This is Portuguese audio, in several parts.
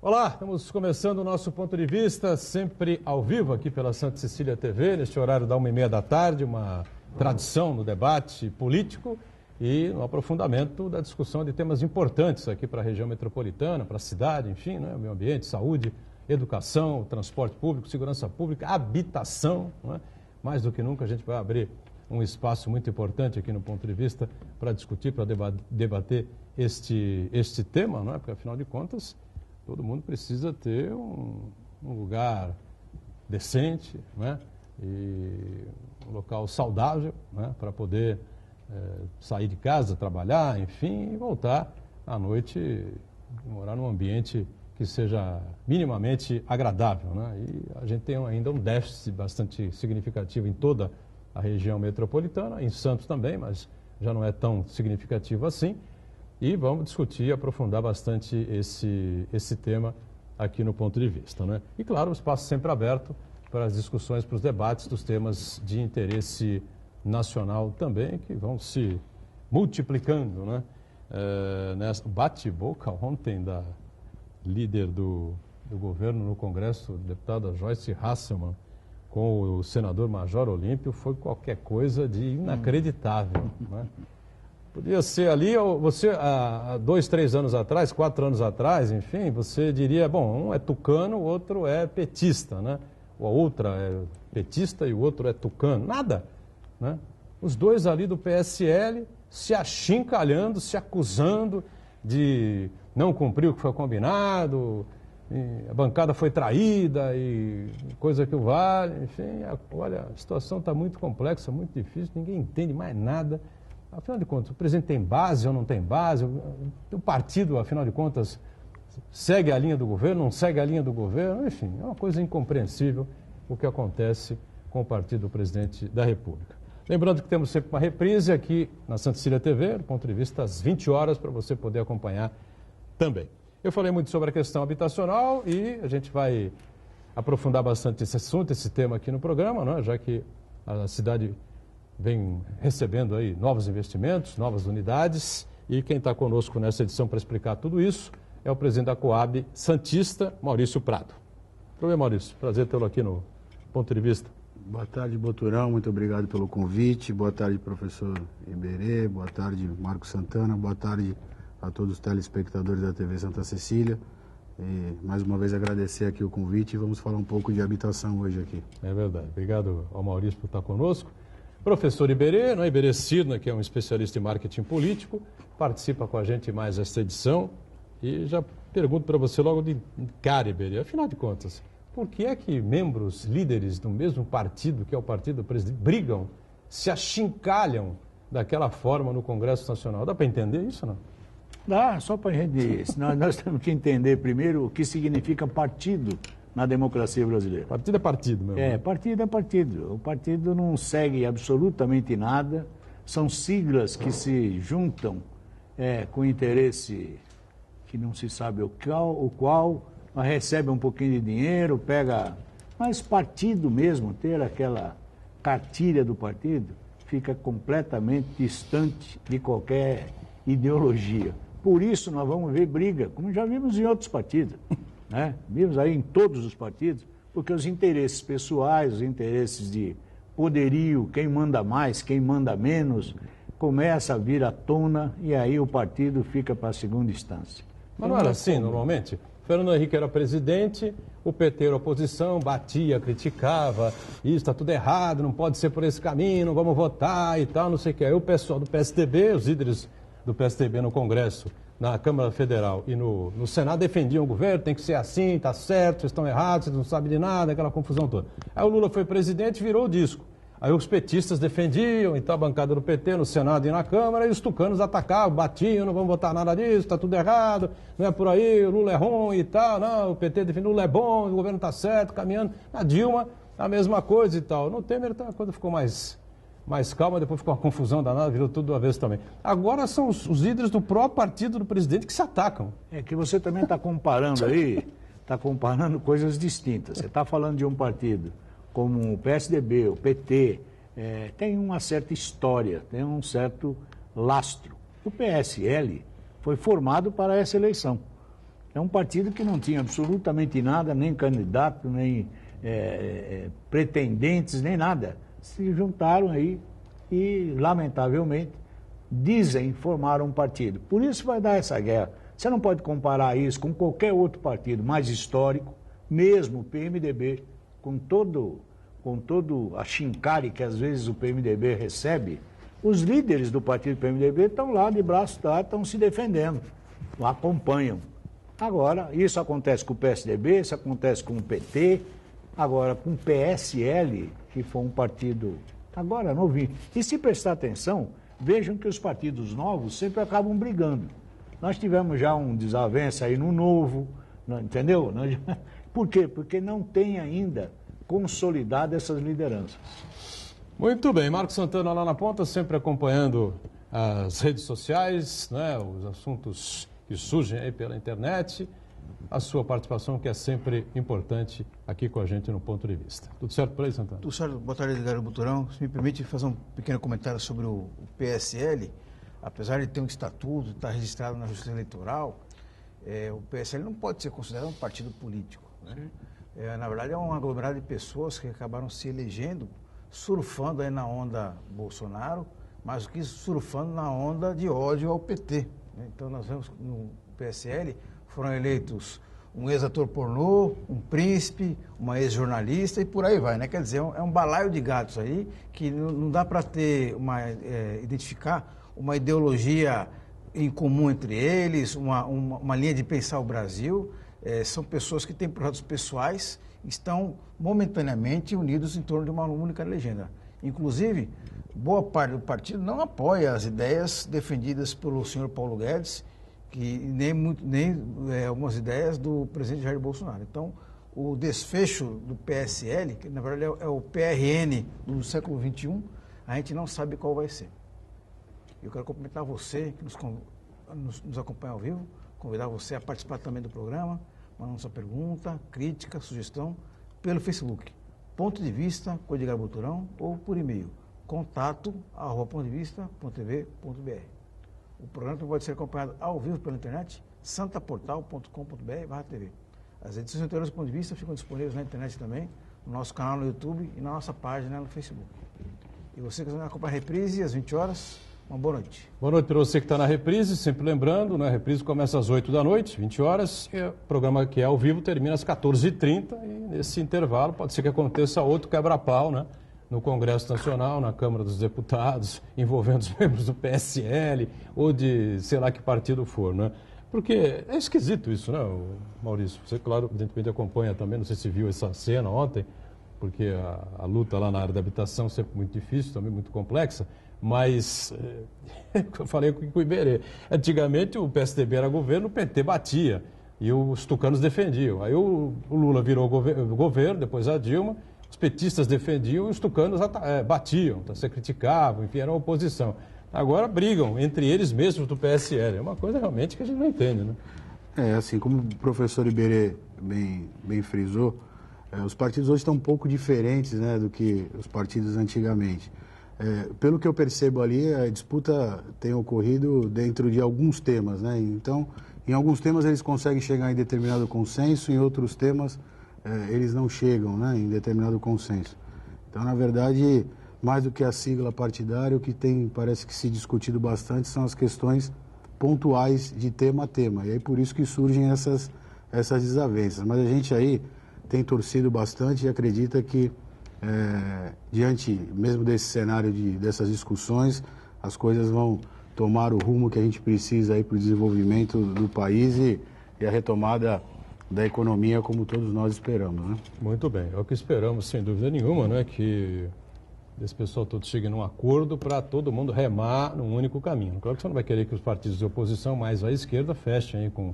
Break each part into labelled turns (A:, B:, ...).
A: Olá, estamos começando o nosso ponto de vista, sempre ao vivo aqui pela Santa Cecília TV, neste horário da 1h30 da tarde, uma tradição no debate político e no aprofundamento da discussão de temas importantes aqui para a região metropolitana, para a cidade, enfim, né? Meio ambiente, saúde, educação, transporte público, segurança pública, habitação, né? Mais do que nunca a gente vai abrir um espaço muito importante aqui no ponto de vista para discutir, para debater este tema, não é? Porque afinal de contas todo mundo precisa ter um lugar decente, né? E um local saudável, né? Para poder sair de casa, trabalhar, enfim, e voltar à noite, morar num ambiente que seja minimamente agradável, né? E a gente tem ainda um déficit bastante significativo em toda a região metropolitana, em Santos também, mas já não é tão significativo assim. E vamos discutir e aprofundar bastante esse tema aqui no ponto de vista, né? E claro, o espaço sempre aberto para as discussões, para os debates dos temas de interesse nacional também, que vão se multiplicando, né? Nessa bate-boca ontem da líder do governo no Congresso, deputada Joyce Hasselmann, com o senador Major Olímpio, foi qualquer coisa de inacreditável, né? Podia ser ali, você há 2, 3 anos atrás, 4 anos atrás, enfim, você diria, bom, um é tucano, o outro é petista, né? A outra é petista e o outro é tucano. Nada, né? Os dois ali do PSL se achincalhando, se acusando de não cumprir o que foi combinado, a bancada foi traída e coisa que o vale, enfim, olha, a situação está muito complexa, muito difícil, ninguém entende mais nada. Afinal de contas, o presidente tem base ou não tem base? O partido, afinal de contas, segue a linha do governo, não segue a linha do governo? Enfim, é uma coisa incompreensível o que acontece com o partido do presidente da República. Lembrando que temos sempre uma reprise aqui na Santa Cecília TV, do ponto de vista às 20 horas, para você poder acompanhar também. Eu falei muito sobre a questão habitacional e a gente vai aprofundar bastante esse assunto, esse tema aqui no programa, né? Já que a cidade vem recebendo aí novos investimentos, novas unidades, e quem está conosco nessa edição para explicar tudo isso é o presidente da Coab Santista, Maurício Prado. Tudo bem, Maurício? Prazer tê-lo aqui no ponto de vista.
B: Boa tarde, Boturão, muito obrigado pelo convite. Boa tarde, professor Iberê, boa tarde, Marcos Santana, boa tarde a todos os telespectadores da TV Santa Cecília. E mais uma vez agradecer aqui o convite e vamos falar um pouco de habitação hoje aqui.
A: É verdade. Obrigado ao Maurício por estar conosco. Professor Iberê, não é? Iberê Cirna, que é um especialista em marketing político, participa com a gente mais esta edição. E já pergunto para você logo de cara, Iberê, afinal de contas, por que é que membros, líderes do mesmo partido, que é o partido do presidente, brigam, se achincalham daquela forma no Congresso Nacional? Dá para entender isso, não?
C: Dá, só para a gente... Nós temos que entender primeiro o que significa partido na democracia brasileira.
A: Partido é partido mesmo.
C: Partido é partido. O partido não segue absolutamente nada. São siglas que se juntam com interesse que não se sabe o qual, mas recebe um pouquinho de dinheiro, pega... Mas partido mesmo, ter aquela cartilha do partido, fica completamente distante de qualquer ideologia. Por isso nós vamos ver briga, como já vimos em outros partidos, né? Vimos aí em todos os partidos, porque os interesses pessoais, os interesses de poderio, quem manda mais, quem manda menos, começa a vir à tona e aí o partido fica para a segunda instância.
A: Mas não era assim normalmente? Fernando Henrique era presidente, o PT era oposição, batia, criticava, isso está tudo errado, não pode ser por esse caminho, não vamos votar e tal, não sei o que. Aí o pessoal do PSDB, os líderes do PSDB no Congresso, na Câmara Federal e no Senado defendiam o governo, tem que ser assim, está certo, vocês estão errados, vocês não sabem de nada, aquela confusão toda. Aí o Lula foi presidente e virou o disco. Aí os petistas defendiam, então a bancada do PT no Senado e na Câmara, e os tucanos atacavam, batiam, não vamos votar nada disso, está tudo errado, não é por aí, o Lula é ruim e tal, não, o PT defende o Lula é bom, o governo está certo, caminhando. Na Dilma, a mesma coisa e tal. No Temer, a coisa ficou mais calma, depois ficou uma confusão danada, virou tudo de uma vez também. Agora são os líderes do próprio partido do presidente que se atacam.
C: É que você também está comparando aí, está comparando coisas distintas. Você está falando de um partido como o PSDB, o PT, tem uma certa história, tem um certo lastro. O PSL foi formado para essa eleição. É um partido que não tinha absolutamente nada, nem candidato, nem pretendentes, nem nada. Se juntaram aí e, lamentavelmente, formaram um partido. Por isso vai dar essa guerra. Você não pode comparar isso com qualquer outro partido mais histórico, mesmo o PMDB, com todo a chincare que às vezes o PMDB recebe. Os líderes do partido PMDB estão lá de braço dado, estão se defendendo, acompanham. Agora, isso acontece com o PSDB, isso acontece com o PT, agora com o PSL, que foi um partido agora novinho. E se prestar atenção, vejam que os partidos novos sempre acabam brigando. Nós tivemos já um desavença aí no Novo, entendeu? Por quê? Porque não tem ainda consolidado essas lideranças.
A: Muito bem, Marco Santana lá na ponta, sempre acompanhando as redes sociais, né, os assuntos que surgem aí pela internet, a sua participação que é sempre importante aqui com a gente no Ponto de Vista. Tudo certo por aí, Santana?
D: Tudo certo. Boa tarde, Eduardo Buturão. Se me permite fazer um pequeno comentário sobre o PSL, apesar de ter um estatuto, estar registrado na Justiça Eleitoral, o PSL não pode ser considerado um partido político, né? Na verdade, é um aglomerado de pessoas que acabaram se elegendo, surfando aí na onda Bolsonaro, mais do que surfando na onda de ódio ao PT. Então, nós vemos no PSL, foram eleitos um ex-ator pornô, um príncipe, uma ex-jornalista e por aí vai, né? Quer dizer, é um balaio de gatos aí que não dá para ter identificar uma ideologia em comum entre eles, uma linha de pensar o Brasil. São pessoas que têm projetos pessoais, estão momentaneamente unidos em torno de uma única legenda. Inclusive, boa parte do partido não apoia as ideias defendidas pelo senhor Paulo Guedes, que nem algumas ideias do presidente Jair Bolsonaro. Então, o desfecho do PSL, que na verdade é o PRN do século XXI, a gente não sabe qual vai ser. Eu quero cumprimentar você que nos acompanha ao vivo, convidar você a participar também do programa, mandando sua pergunta, crítica, sugestão, pelo Facebook, Ponto de Vista, com Edgar Buturão, ou por e-mail, contato@pontodevista.tv.br. O programa pode ser acompanhado ao vivo pela internet, santaportal.com.br/tv. As edições anteriores do Ponto de Vista ficam disponíveis na internet também, no nosso canal no YouTube e na nossa página no Facebook. E você que vai acompanhar a reprise às 20 horas, uma boa noite.
A: Boa noite para você que está na reprise, sempre lembrando, né, a reprise começa às 8 da noite, 20 horas, e o programa que é ao vivo termina às 14h30, e nesse intervalo pode ser que aconteça outro quebra-pau, né, no Congresso Nacional, na Câmara dos Deputados, envolvendo os membros do PSL, ou de sei lá que partido for, né? Porque é esquisito isso, né, Maurício? Você, claro, evidentemente acompanha também, não sei se viu essa cena ontem, porque a luta lá na área da habitação é sempre muito difícil, também muito complexa, mas eu falei com o Iberê, antigamente o PSDB era governo, o PT batia e os tucanos defendiam. Aí o Lula virou governo, depois a Dilma, os petistas defendiam e os tucanos batiam, se criticavam, enfim, eram oposição. Agora brigam entre eles mesmos do PSL, é uma coisa realmente que a gente não entende, né?
B: Assim como o professor Iberê bem frisou, os partidos hoje estão um pouco diferentes, né, do que os partidos antigamente. Pelo que eu percebo ali, a disputa tem ocorrido dentro de alguns temas, né? Então, em alguns temas eles conseguem chegar em determinado consenso, em outros temas eles não chegam, né, em determinado consenso. Então, na verdade, mais do que a sigla partidária, o que parece que se discutido bastante são as questões pontuais de tema a tema. E aí por isso que surgem essas desavenças. Mas a gente aí tem torcido bastante e acredita que diante mesmo desse cenário dessas discussões, as coisas vão tomar o rumo que a gente precisa aí para o desenvolvimento do país e a retomada da economia como todos nós esperamos, né?
A: Muito bem, é o que esperamos sem dúvida nenhuma, né, que esse pessoal todo chegue num acordo para todo mundo remar num único caminho. Claro que você não vai querer que os partidos de oposição mais à esquerda fechem aí com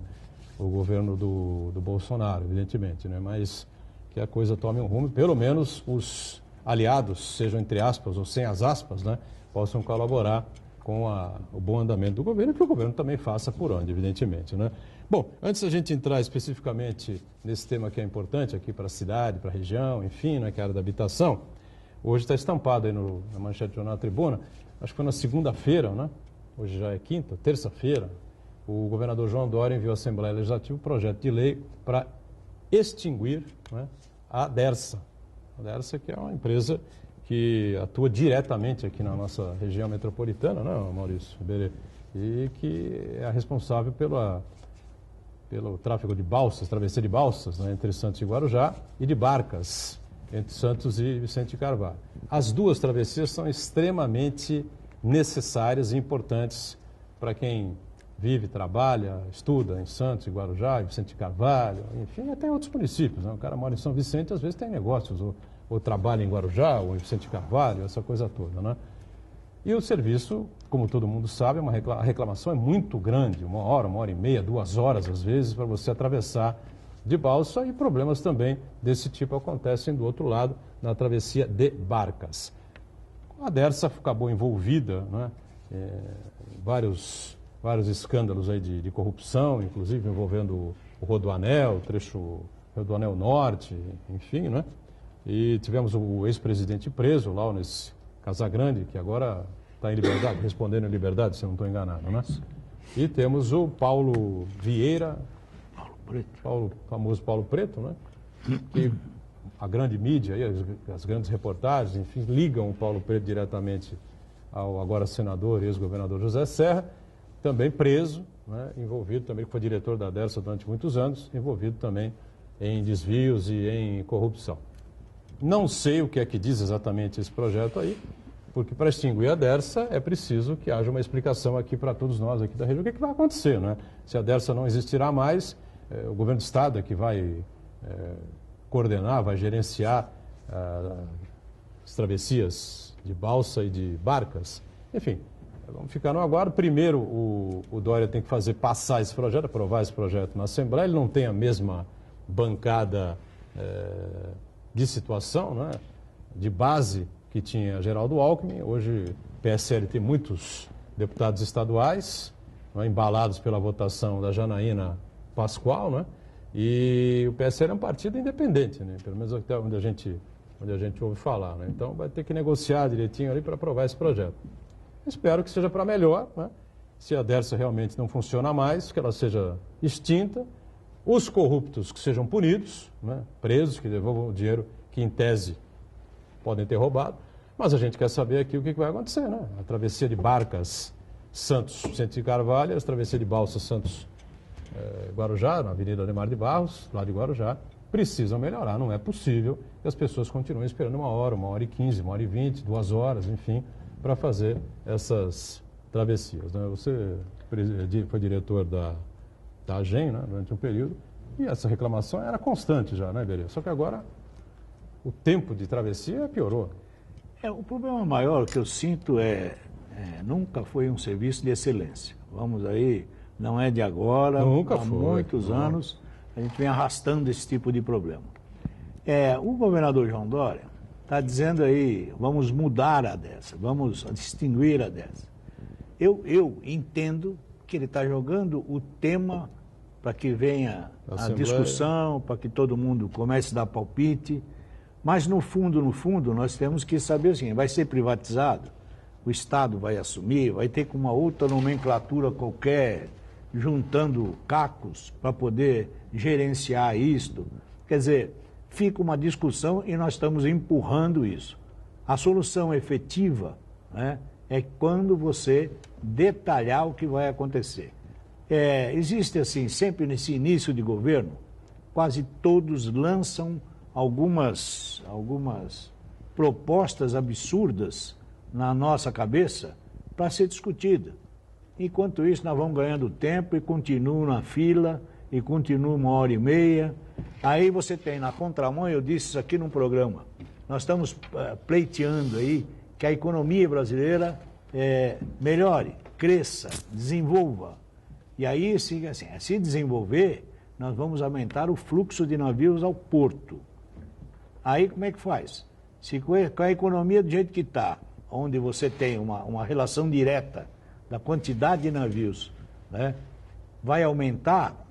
A: o governo do Bolsonaro, evidentemente, né, mas que a coisa tome um rumo, pelo menos os aliados, sejam entre aspas ou sem as aspas, né, possam colaborar com o bom andamento do governo e que o governo também faça por onde, evidentemente, né? Bom, antes da gente entrar especificamente nesse tema que é importante aqui para a cidade, para a região, enfim, né, que é a área da habitação, hoje está estampado aí na manchete do Jornal da Tribuna, acho que foi na segunda-feira, né? Hoje já é quinta, terça-feira, o governador João Dória enviou à Assembleia Legislativa um projeto de lei para extinguir, né, a Dersa. A Dersa, que é uma empresa que atua diretamente aqui na nossa região metropolitana, né, Maurício Iberê, e que é a responsável pelo tráfego de balsas, travessia de balsas, né, entre Santos e Guarujá, e de barcas entre Santos e Vicente de Carvalho. As duas travessias são extremamente necessárias e importantes para quem vive, trabalha, estuda em Santos e Guarujá, e Vicente de Carvalho, enfim, até em outros municípios, né? O cara mora em São Vicente, às vezes tem negócios, ou trabalha em Guarujá, ou em Vicente de Carvalho, essa coisa toda, né? E o serviço, como todo mundo sabe, a reclamação é muito grande, 1 hora, 1 hora e meia, 2 horas às vezes, para você atravessar de balsa, e problemas também desse tipo acontecem do outro lado, na travessia de barcas. A Dersa acabou envolvida, né, em vários escândalos aí de corrupção, inclusive envolvendo o Rodoanel, o trecho Rodoanel Norte, enfim, né? E tivemos o ex-presidente preso lá nesse Casagrande, que agora está em liberdade, respondendo em liberdade, se eu não estou enganado, né? E temos o Paulo Vieira, famoso Paulo Preto, né? Que a grande mídia, as grandes reportagens, enfim, ligam o Paulo Preto diretamente ao agora senador e ex-governador José Serra, também preso, né? Envolvido também, que foi diretor da Dersa durante muitos anos, envolvido também em desvios e em corrupção. Não sei o que é que diz exatamente esse projeto aí, porque para extinguir a Dersa é preciso que haja uma explicação aqui para todos nós aqui da região. O que é que vai acontecer, né? Se a Dersa não existirá mais, o governo do Estado é que vai coordenar, vai gerenciar as travessias de balsa e de barcas. Enfim, vamos ficar no aguardo. Primeiro, o Dória tem que passar esse projeto, aprovar esse projeto na Assembleia. Ele não tem a mesma bancada de situação, né, de base que tinha Geraldo Alckmin. Hoje o PSL tem muitos deputados estaduais, né, embalados pela votação da Janaína Pascoal, né, e o PSL é um partido independente, né, pelo menos até onde a gente ouve falar, né, então vai ter que negociar direitinho ali para aprovar esse projeto. Espero que seja para melhor, né, se a Dersa realmente não funciona mais, que ela seja extinta, os corruptos que sejam punidos, né, presos, que devolvam o dinheiro que, em tese, podem ter roubado. Mas a gente quer saber aqui o que vai acontecer, né? A travessia de barcas Santos-Vicente de Carvalho e a travessia de balsa Santos-Guarujá, na Avenida Ademar de Barros, lá de Guarujá, precisam melhorar. Não é possível que as pessoas continuem esperando 1 hora e 15, 1 hora e 20, 2 horas, enfim, para fazer essas travessias, né? Você foi diretor da AGEM, né, durante um período, e essa reclamação era constante já, né, Iberê? Só que agora o tempo de travessia piorou.
C: O problema maior que eu sinto nunca foi um serviço de excelência. Vamos aí, não é de agora,
A: nunca
C: há
A: foi,
C: muitos anos a gente vem arrastando esse tipo de problema. O governador João Dória está dizendo aí, vamos mudar a Dersa, vamos extinguir a Dersa. Eu entendo que ele está jogando o tema para que venha a discussão, para que todo mundo comece a dar palpite, mas no fundo, nós temos que saber assim, vai ser privatizado, o Estado vai assumir, vai ter com uma outra nomenclatura qualquer, juntando cacos para poder gerenciar isto. Quer dizer, fica uma discussão e nós estamos empurrando isso. A solução efetiva, né, é quando você detalhar o que vai acontecer. Existe assim, sempre nesse início de governo, quase todos lançam algumas propostas absurdas na nossa cabeça para ser discutida. Enquanto isso, nós vamos ganhando tempo e continuam na fila, e continuam 1 hora e meia. Aí você tem na contramão, eu disse isso aqui num programa, nós estamos pleiteando aí que a economia brasileira melhore, cresça, desenvolva. E aí, se desenvolver, nós vamos aumentar o fluxo de navios ao porto. Aí como é que faz? Se com a economia do jeito que está, onde você tem uma relação direta da quantidade de navios, né, vai aumentar,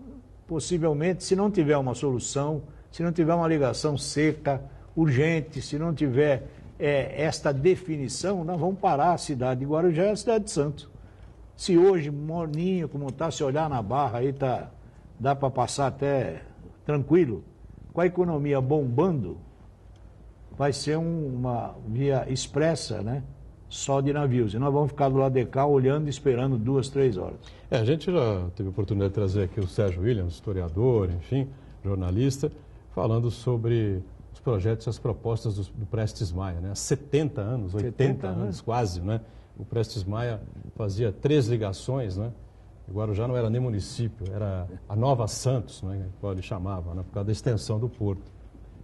C: possivelmente, se não tiver uma solução, se não tiver uma ligação seca, urgente, se não tiver esta definição, nós vamos parar a cidade de Guarujá e a cidade de Santos. Se hoje, morninho, como está, se olhar na barra, aí dá para passar até tranquilo, com a economia bombando, vai ser uma via expressa, né? Só de navios. E nós vamos ficar do lado de cá olhando e esperando 2, 3 horas.
A: A gente já teve a oportunidade de trazer aqui o Sérgio Williams, historiador, enfim, jornalista, falando sobre os projetos e as propostas do Prestes Maia, né? Há 70 anos, 80 anos quase, né? O Prestes Maia fazia 3 ligações, né? Guarujá não era nem município, era a Nova Santos, né? Qual ele chamava, né? Por causa da extensão do porto.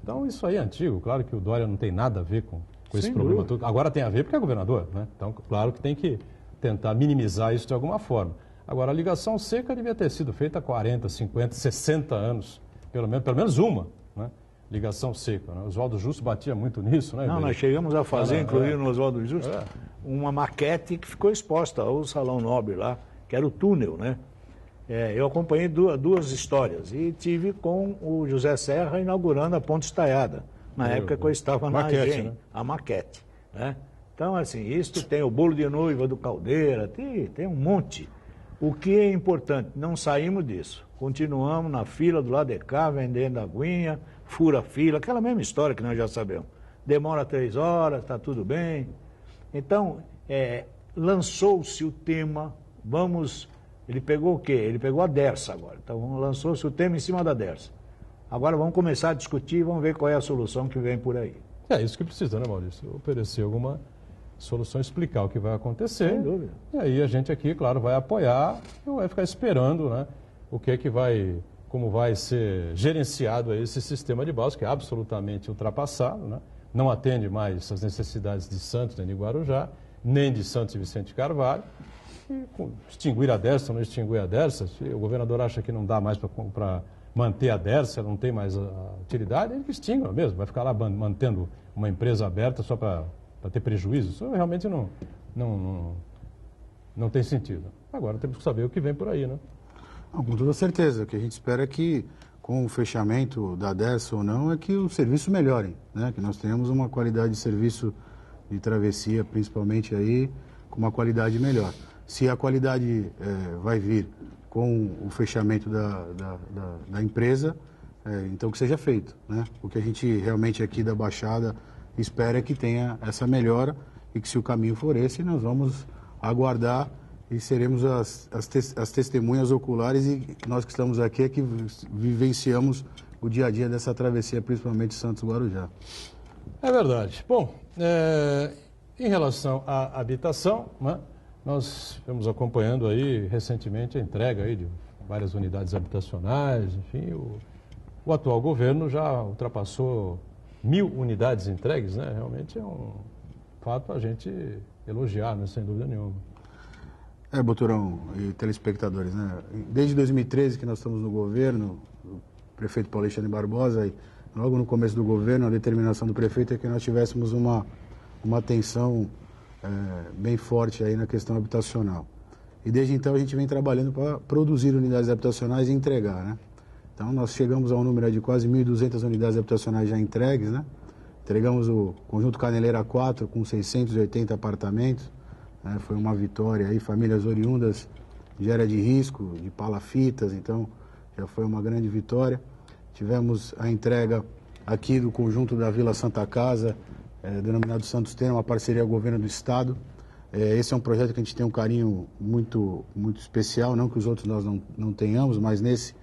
A: Então isso aí é antigo, claro que o Dória não tem nada a ver com esse problema todo. Agora tem a ver porque é governador, né? Então, claro que tem que tentar minimizar isso de alguma forma. Agora, a ligação seca devia ter sido feita há 40, 50, 60 anos, pelo menos uma, né? Ligação seca, né? Oswaldo Justo batia muito nisso, né?
C: Não, nós chegamos a fazer, inclusive no Oswaldo Justo, uma maquete que ficou exposta ao Salão Nobre lá, que era o túnel, né? Eu acompanhei duas histórias e tive com o José Serra inaugurando a Ponte Estaiada, na época que eu estava na AGEM, né? A maquete, né? Então, assim, isto tem o bolo de noiva do Caldeira, tem um monte. O que é importante, não saímos disso. Continuamos na fila do lado de cá, vendendo aguinha, fura fila, aquela mesma história que nós já sabemos. Demora 3 horas, está tudo bem. Então, lançou-se o tema, ele pegou o quê? Ele pegou a Dersa agora. Então, lançou-se o tema em cima da Dersa. Agora vamos começar a discutir e vamos ver qual é a solução que vem por aí.
A: É isso que precisa, né, Maurício? Oferecer alguma solução, explicar o que vai acontecer.
C: Sem dúvida.
A: E aí a gente aqui, claro, vai apoiar e vai ficar esperando, né, como vai ser gerenciado aí esse sistema de balsa, que é absolutamente ultrapassado, né? Não atende mais às necessidades de Santos, nem de Guarujá, nem de Santos e Vicente Carvalho. E extinguir a Dersa, não extinguir a Dersa, se o governador acha que não dá mais para manter a Dersa, não tem mais a utilidade, ele que extinga mesmo, vai ficar lá mantendo uma empresa aberta só para ter prejuízo. Isso realmente não tem sentido. Agora temos que saber o que vem por aí, né?
B: Não, com toda certeza. O que a gente espera é que, com o fechamento da Dersa ou não, é que o serviço melhore, né? Que nós tenhamos uma qualidade de serviço de travessia, principalmente aí, com uma qualidade melhor. Se a qualidade vai vir com o fechamento da empresa, então que seja feito, né? O que a gente realmente aqui da Baixada espera é que tenha essa melhora e que, se o caminho for esse, nós vamos aguardar e seremos as testemunhas oculares, e nós que estamos aqui é que vivenciamos o dia a dia dessa travessia, principalmente Santos-Guarujá.
A: É verdade. Bom, em relação à habitação, né, nós estamos acompanhando aí recentemente a entrega aí de várias unidades habitacionais, enfim, o atual governo já ultrapassou 1.000 unidades entregues, né? Realmente é um fato a gente elogiar, né? Sem dúvida nenhuma.
B: Boturão e telespectadores, né? Desde 2013 que nós estamos no governo, o prefeito Paulo Alexandre Barbosa, e logo no começo do governo, a determinação do prefeito é que nós tivéssemos uma atenção bem forte aí na questão habitacional. E desde então a gente vem trabalhando para produzir unidades habitacionais e entregar, né? Então nós chegamos a um número de quase 1.200 unidades habitacionais já entregues, né? Entregamos o Conjunto Caneleira 4 com 680 apartamentos, né? Foi uma vitória aí, famílias oriundas de área de risco, de palafitas, então já foi uma grande vitória. Tivemos a entrega aqui do conjunto da Vila Santa Casa, denominado Santos Tena, uma parceria com o governo do estado. Esse é um projeto que a gente tem um carinho muito, muito especial, não que os outros nós não tenhamos, mas nesse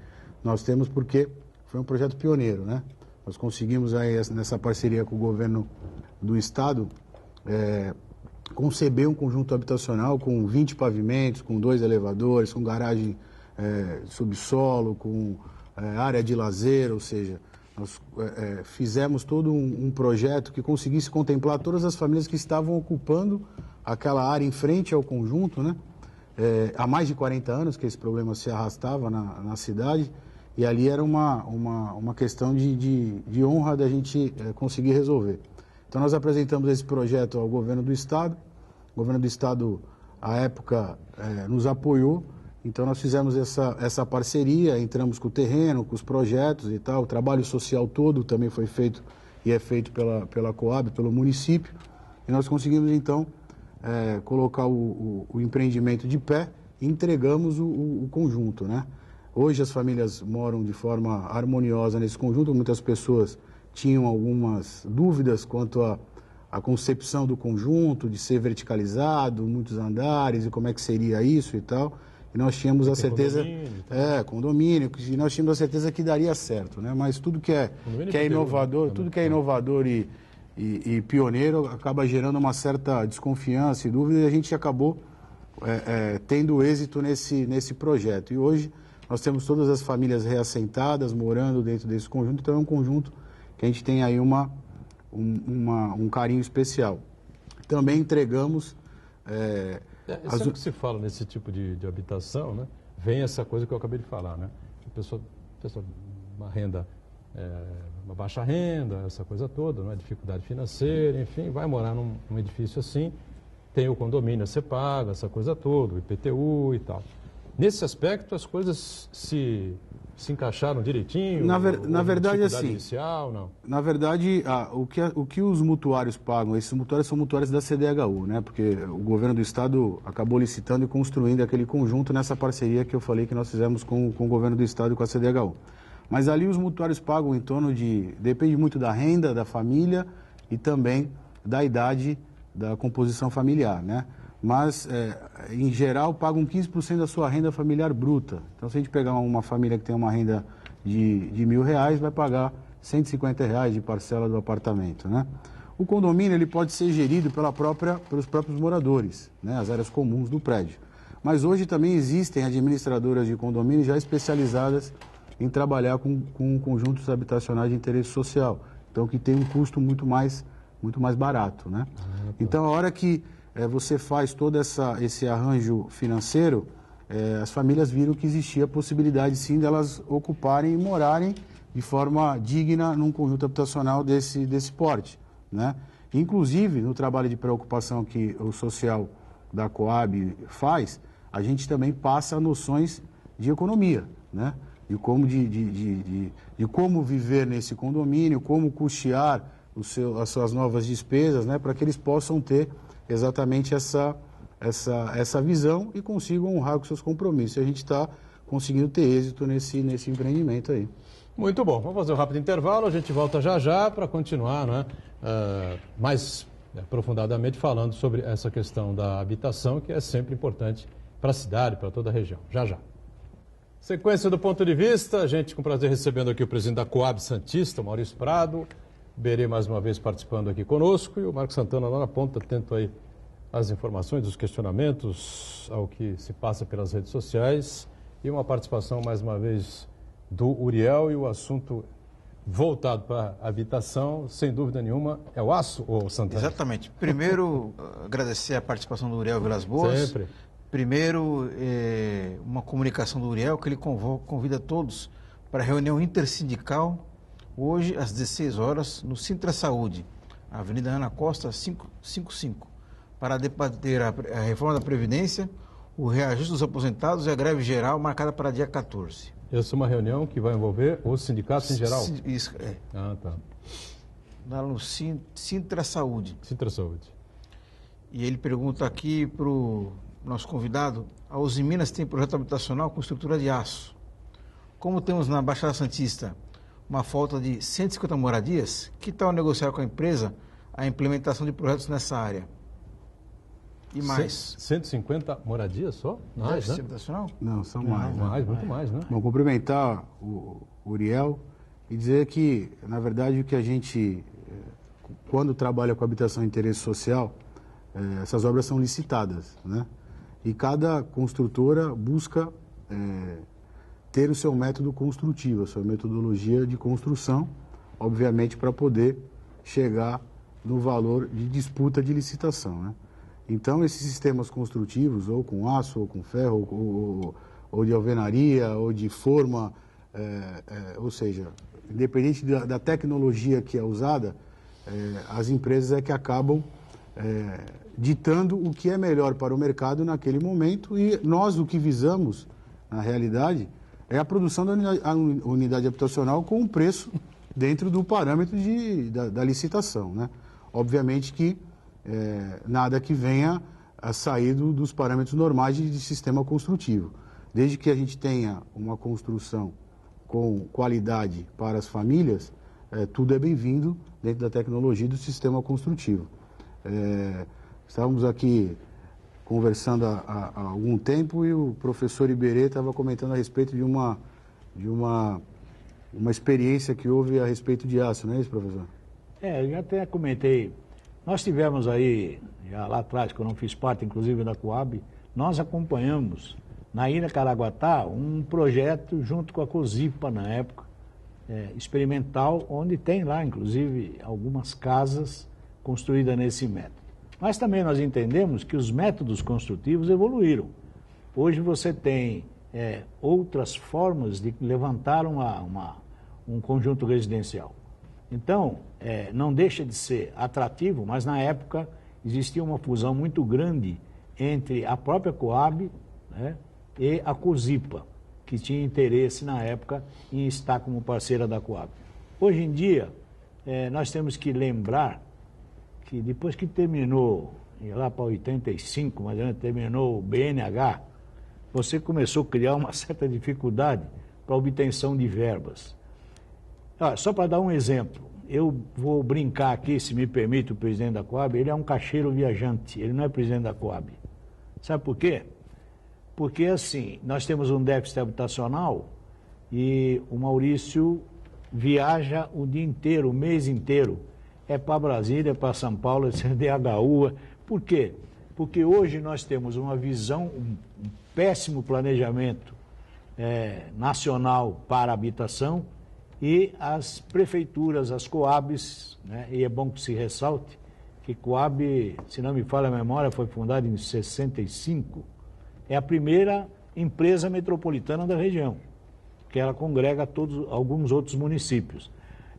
B: nós temos porque foi um projeto pioneiro, né? Nós conseguimos aí, nessa parceria com o governo do estado, conceber um conjunto habitacional com 20 pavimentos, com 2 elevadores, com garagem subsolo, com área de lazer, ou seja, nós fizemos todo um projeto que conseguisse contemplar todas as famílias que estavam ocupando aquela área em frente ao conjunto, né? Há mais de 40 anos que esse problema se arrastava na cidade, e ali era uma questão de honra da gente conseguir resolver. Então nós apresentamos esse projeto ao governo do estado. O governo do estado, à época, nos apoiou. Então nós fizemos essa parceria, entramos com o terreno, com os projetos e tal. O trabalho social todo também foi feito e é feito pela Coab, pelo município. E nós conseguimos então colocar o empreendimento de pé. e entregamos o conjunto, né? Hoje as famílias moram de forma harmoniosa nesse conjunto, muitas pessoas tinham algumas dúvidas quanto à concepção do conjunto, de ser verticalizado, muitos andares, e como é que seria isso e tal. E nós tínhamos a certeza... condomínio, e nós tínhamos a certeza que daria certo, né? Mas tudo que é inovador, tudo que é inovador e pioneiro acaba gerando uma certa desconfiança e dúvida, e a gente acabou tendo êxito nesse projeto. E hoje nós temos todas as famílias reassentadas, morando dentro desse conjunto, então é um conjunto que a gente tem aí um carinho especial. Também entregamos...
A: Sempre que se fala nesse tipo de habitação, né, vem essa coisa que eu acabei de falar, né? A pessoa uma renda, uma baixa renda, essa coisa toda, né, dificuldade financeira, enfim, vai morar num edifício assim, tem o condomínio a ser pago, essa coisa toda, o IPTU e tal. Nesse aspecto, as coisas se encaixaram direitinho?
B: Na verdade, assim,
A: inicial, não?
B: Na verdade, o que os mutuários pagam, esses mutuários são mutuários da CDHU, né? Porque o governo do estado acabou licitando e construindo aquele conjunto nessa parceria que eu falei que nós fizemos com o governo do estado e com a CDHU. Mas ali os mutuários pagam em torno depende muito da renda da família e também da idade da composição familiar, né? Mas, em geral, pagam 15% da sua renda familiar bruta. Então, se a gente pegar uma família que tem uma renda de R$1.000, vai pagar R$150 de parcela do apartamento, né? O condomínio ele pode ser gerido pelos próprios moradores, né? As áreas comuns do prédio. Mas hoje também existem administradoras de condomínio já especializadas em trabalhar com conjuntos habitacionais de interesse social. Então, que tem um custo muito mais barato, né? Então, a hora que você faz todo esse arranjo financeiro, as famílias viram que existia a possibilidade, sim, delas ocuparem e morarem de forma digna num conjunto habitacional desse porte, né? Inclusive, no trabalho de preocupação que o social da Coab faz, a gente também passa noções de economia, né? De como viver nesse condomínio, como custear as suas novas despesas, né? Para que eles possam ter exatamente essa visão e consigam honrar com seus compromissos. E a gente está conseguindo ter êxito nesse empreendimento aí.
A: Muito bom. Vamos fazer um rápido intervalo. A gente volta já para continuar, né, mais aprofundadamente falando sobre essa questão da habitação, que é sempre importante para a cidade, para toda a região. Já. Sequência do ponto de vista. A gente com prazer recebendo aqui o presidente da Coab Santista, Maurício Prado. Berê mais uma vez participando aqui conosco e o Marcos Santana lá na ponta, atento aí às informações, os questionamentos, ao que se passa pelas redes sociais e uma participação mais uma vez do Uriel e o assunto voltado para a habitação, sem dúvida nenhuma, é o aço ou Santana?
D: Exatamente. Primeiro, agradecer a participação do Uriel Vilas Boas.
A: Sempre.
D: Primeiro, uma comunicação do Uriel que ele convida todos para a reunião intersindical hoje, às 16 horas, no Sintra Saúde, Avenida Ana Costa, 555, para debater a reforma da Previdência, o reajuste dos aposentados e a greve geral marcada para dia 14.
A: Essa é uma reunião que vai envolver os sindicatos em geral?
D: Isso,
A: tá.
D: Lá no Sintra Saúde.
A: Sintra Saúde.
D: E ele pergunta aqui para o nosso convidado, a Uzi Minas tem projeto habitacional com estrutura de aço. Como temos na Baixada Santista uma falta de 150 moradias, que tal negociar com a empresa a implementação de projetos nessa área? E mais?
A: 150 moradias só? Mais, né?
D: Habitacional?
B: Não, são mais.
A: Muito mais, né?
B: Bom, cumprimentar o Uriel e dizer que, na verdade, o que a gente, quando trabalha com habitação de interesse social, essas obras são licitadas, né? E cada construtora busca ter o seu método construtivo, a sua metodologia de construção, obviamente para poder chegar no valor de disputa de licitação, né? Então, esses sistemas construtivos, ou com aço, ou com ferro, ou de alvenaria, ou de forma, ou seja, independente da tecnologia que é usada, as empresas é que acabam ditando o que é melhor para o mercado naquele momento, e nós o que visamos, na realidade, é a produção da unidade habitacional com um preço dentro do parâmetro da licitação, né? Obviamente que nada que venha a sair dos parâmetros normais de sistema construtivo. Desde que a gente tenha uma construção com qualidade para as famílias, tudo é bem-vindo dentro da tecnologia do sistema construtivo. Estávamos aqui conversando há algum tempo e o professor Iberê estava comentando a respeito de uma experiência que houve a respeito de aço, não é isso, professor?
C: Eu já até comentei. Nós tivemos aí, já lá atrás, quando eu fiz parte, inclusive, da Coab, nós acompanhamos na Ilha Caraguatá um projeto junto com a COSIPA, na época, experimental, onde tem lá, inclusive, algumas casas construídas nesse método. Mas também nós entendemos que os métodos construtivos evoluíram. Hoje você tem outras formas de levantar um conjunto residencial. Então, não deixa de ser atrativo, mas na época existia uma fusão muito grande entre a própria Coab, né, e a COSIPA, que tinha interesse na época em estar como parceira da Coab. Hoje em dia, nós temos que lembrar que depois que terminou, lá para 85, mas antes terminou o BNH, você começou a criar uma certa dificuldade para a obtenção de verbas. Só para dar um exemplo, eu vou brincar aqui, se me permite, o presidente da Coab, ele é um caixeiro viajante, ele não é presidente da Coab. Sabe por quê? Porque, assim, nós temos um déficit habitacional e o Maurício viaja o dia inteiro, o mês inteiro. É para Brasília, é para São Paulo, é CDHU. Por quê? Porque hoje nós temos uma visão, um péssimo planejamento nacional para a habitação e as prefeituras, as Coabs, né, e é bom que se ressalte que Coab, se não me falha a memória, foi fundada em 65, é a primeira empresa metropolitana da região, que ela congrega alguns outros municípios.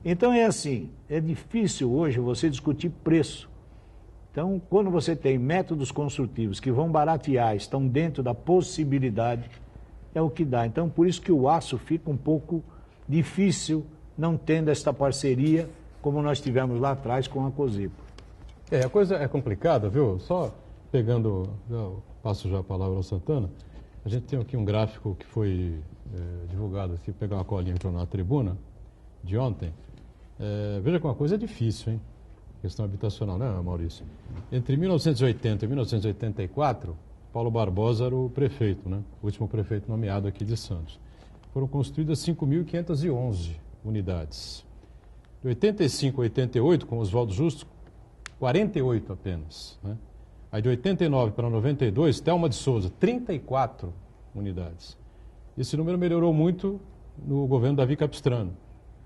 C: Então é assim, é difícil hoje você discutir preço. Então, quando você tem métodos construtivos que vão baratear, estão dentro da possibilidade, é o que dá. Então, por isso que o aço fica um pouco difícil não tendo esta parceria, como nós tivemos lá atrás com a COSIPA.
A: A coisa é complicada, viu? Só pegando, passo já a palavra ao Santana, a gente tem aqui um gráfico que foi divulgado, se pegar uma colinha que na tribuna de ontem. Veja que uma coisa é difícil, hein? Questão habitacional, né, Maurício? Entre 1980 e 1984, Paulo Barbosa era o prefeito, né? O último prefeito nomeado aqui de Santos. Foram construídas 5.511 unidades. De 85 a 88, com Oswaldo Justo, 48 apenas, né? Aí de 89 para 92, Thelma de Souza, 34 unidades. Esse número melhorou muito no governo Davi Capistrano,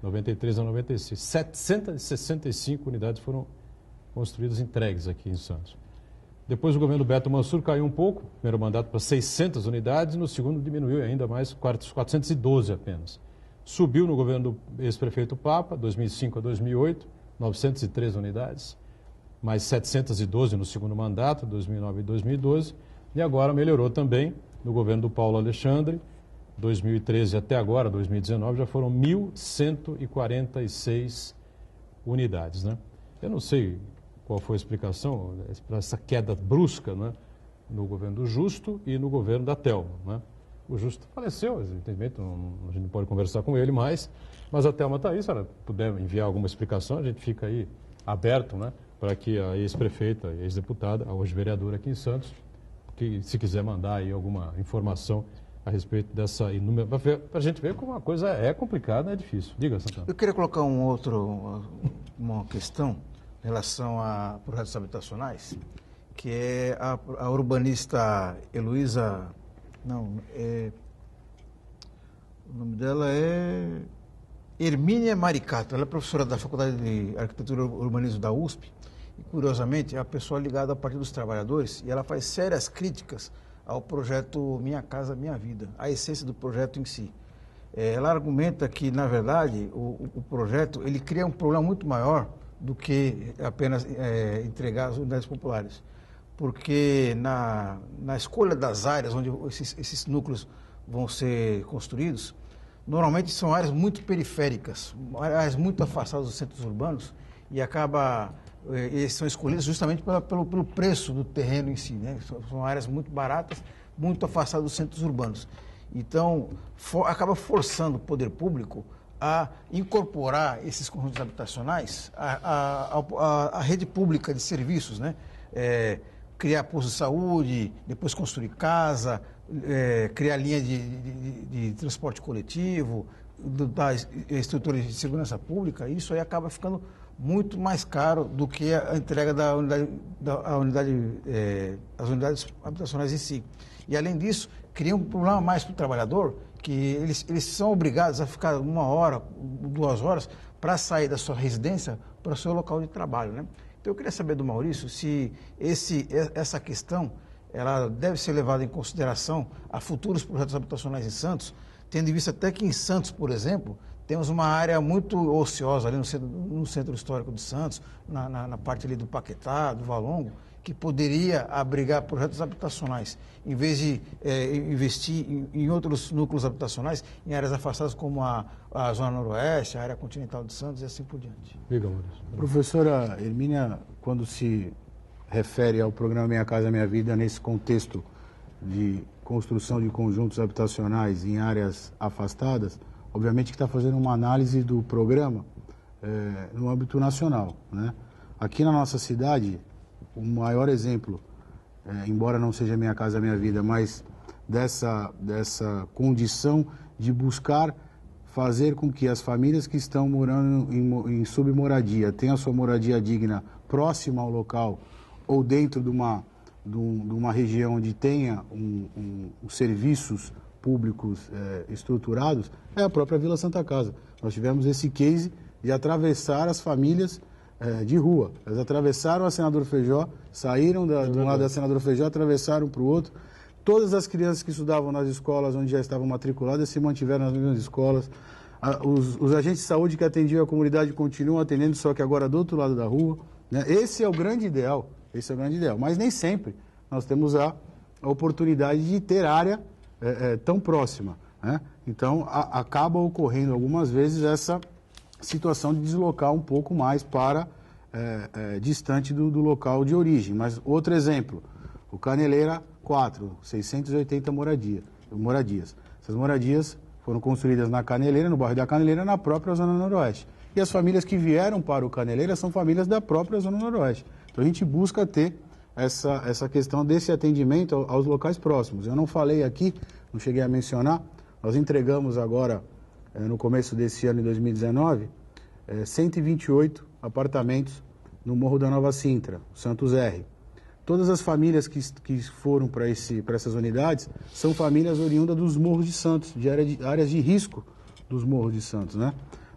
A: 93 a 96. 765 unidades foram construídas e entregues aqui em Santos. Depois o governo Beto Mansur caiu um pouco, primeiro mandato para 600 unidades, no segundo diminuiu ainda mais, 412 apenas. Subiu no governo do ex-prefeito Papa, 2005 a 2008, 903 unidades, mais 712 no segundo mandato, 2009 e 2012, e agora melhorou também no governo do Paulo Alexandre, 2013 até agora, 2019, já foram 1.146 unidades, né? Eu não sei qual foi a explicação para essa queda brusca, né, no governo do Justo e no governo da Thelma, né? O Justo faleceu, evidentemente, a gente não pode conversar com ele mais, mas a Thelma está aí, se ela puder enviar alguma explicação, a gente fica aí aberto, né, para que a ex-prefeita, ex-deputada, hoje vereadora aqui em Santos, que se quiser mandar aí alguma informação a respeito dessa inúmera, para a gente ver como a coisa é complicada, é difícil. Diga, Santana.
D: Eu queria colocar uma questão em relação a projetos habitacionais, que é a urbanista Heloísa, o nome dela é Hermínia Maricato, ela é professora da Faculdade de Arquitetura e Urbanismo da USP, e curiosamente é a pessoa ligada ao Partido dos Trabalhadores, e ela faz sérias críticas ao projeto Minha Casa Minha Vida, a essência do projeto em si. Ela argumenta que, na verdade, o projeto ele cria um problema muito maior do que apenas entregar as unidades populares. Porque na escolha das áreas onde esses núcleos vão ser construídos, normalmente são áreas muito periféricas, áreas muito afastadas dos centros urbanos, e acaba eles são escolhidas justamente pelo preço do terreno em si, né? São áreas muito baratas, muito afastadas dos centros urbanos. Então, acaba forçando o poder público a incorporar esses conjuntos habitacionais à rede pública de serviços, né? Criar posto de saúde, depois construir casa, criar linha de transporte coletivo, da estrutura de segurança pública. Isso aí acaba ficando muito mais caro do que a entrega as unidades habitacionais em si. E, além disso, cria um problema mais para o trabalhador, que eles são obrigados a ficar 1 hora, 2 horas, para sair da sua residência para o seu local de trabalho, né? Então, eu queria saber do Maurício se essa questão ela deve ser levada em consideração a futuros projetos habitacionais em Santos, tendo em vista até que em Santos, por exemplo, temos uma área muito ociosa ali no centro histórico de Santos, na parte ali do Paquetá, do Valongo, que poderia abrigar projetos habitacionais, em vez de investir em outros núcleos habitacionais, em áreas afastadas como a Zona Noroeste, a área continental de Santos e assim por diante.
A: Diga, Maurício.
B: Professora Hermínia, quando se refere ao programa Minha Casa Minha Vida, nesse contexto de construção de conjuntos habitacionais em áreas afastadas, obviamente que está fazendo uma análise do programa no âmbito nacional, né? Aqui na nossa cidade, o maior exemplo, embora não seja Minha Casa Minha Vida, mas dessa condição de buscar fazer com que as famílias que estão morando em submoradia tenham a sua moradia digna próxima ao local ou dentro de uma região onde tenha serviços públicos estruturados, é a própria Vila Santa Casa. Nós tivemos esse case de atravessar as famílias de rua. Elas atravessaram a Senador Feijó, saíram do lado da Senador Feijó, atravessaram para o outro. Todas as crianças que estudavam nas escolas onde já estavam matriculadas se mantiveram nas mesmas escolas. Os agentes de saúde que atendiam a comunidade continuam atendendo, só que agora do outro lado da rua, né? Esse é o grande ideal. Mas nem sempre nós temos a oportunidade de ter área tão próxima, né? Então, acaba ocorrendo algumas vezes essa situação de deslocar um pouco mais para distante do local de origem. Mas outro exemplo, o Caneleira 4, 680 moradias. Essas moradias foram construídas na Caneleira, no bairro da Caneleira, na própria Zona Noroeste. E as famílias que vieram para o Caneleira são famílias da própria Zona Noroeste. Então a gente busca ter essa questão desse atendimento aos locais próximos. Eu não falei aqui, não cheguei a mencionar, nós entregamos agora, no começo desse ano, em 2019, 128 apartamentos no Morro da Nova Sintra, Santos R. Todas as famílias que foram para essas unidades são famílias oriundas dos morros de Santos, de áreas de risco dos morros de Santos, né?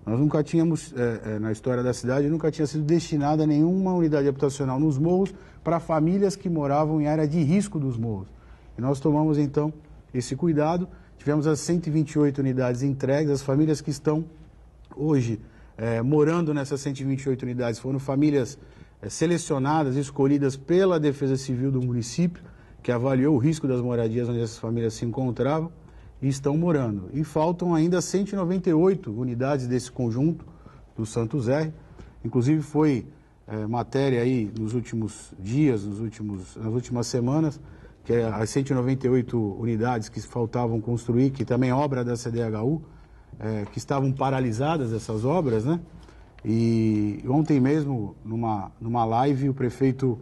B: Nós nunca tínhamos, na história da cidade, nunca tinha sido destinada nenhuma unidade habitacional nos morros para famílias que moravam em área de risco dos morros. E nós tomamos, então, esse cuidado. Tivemos as 128 unidades entregues. As famílias que estão hoje morando nessas 128 unidades foram famílias selecionadas, escolhidas pela Defesa Civil do município, que avaliou o risco das moradias onde essas famílias se encontravam e estão morando. E faltam ainda 198 unidades desse conjunto do Santos R. Inclusive foi matéria aí nos últimos dias, nas últimas semanas, que as 198 unidades que faltavam construir, que também é obra da CDHU, que estavam paralisadas essas obras, né? E ontem mesmo, numa live, o prefeito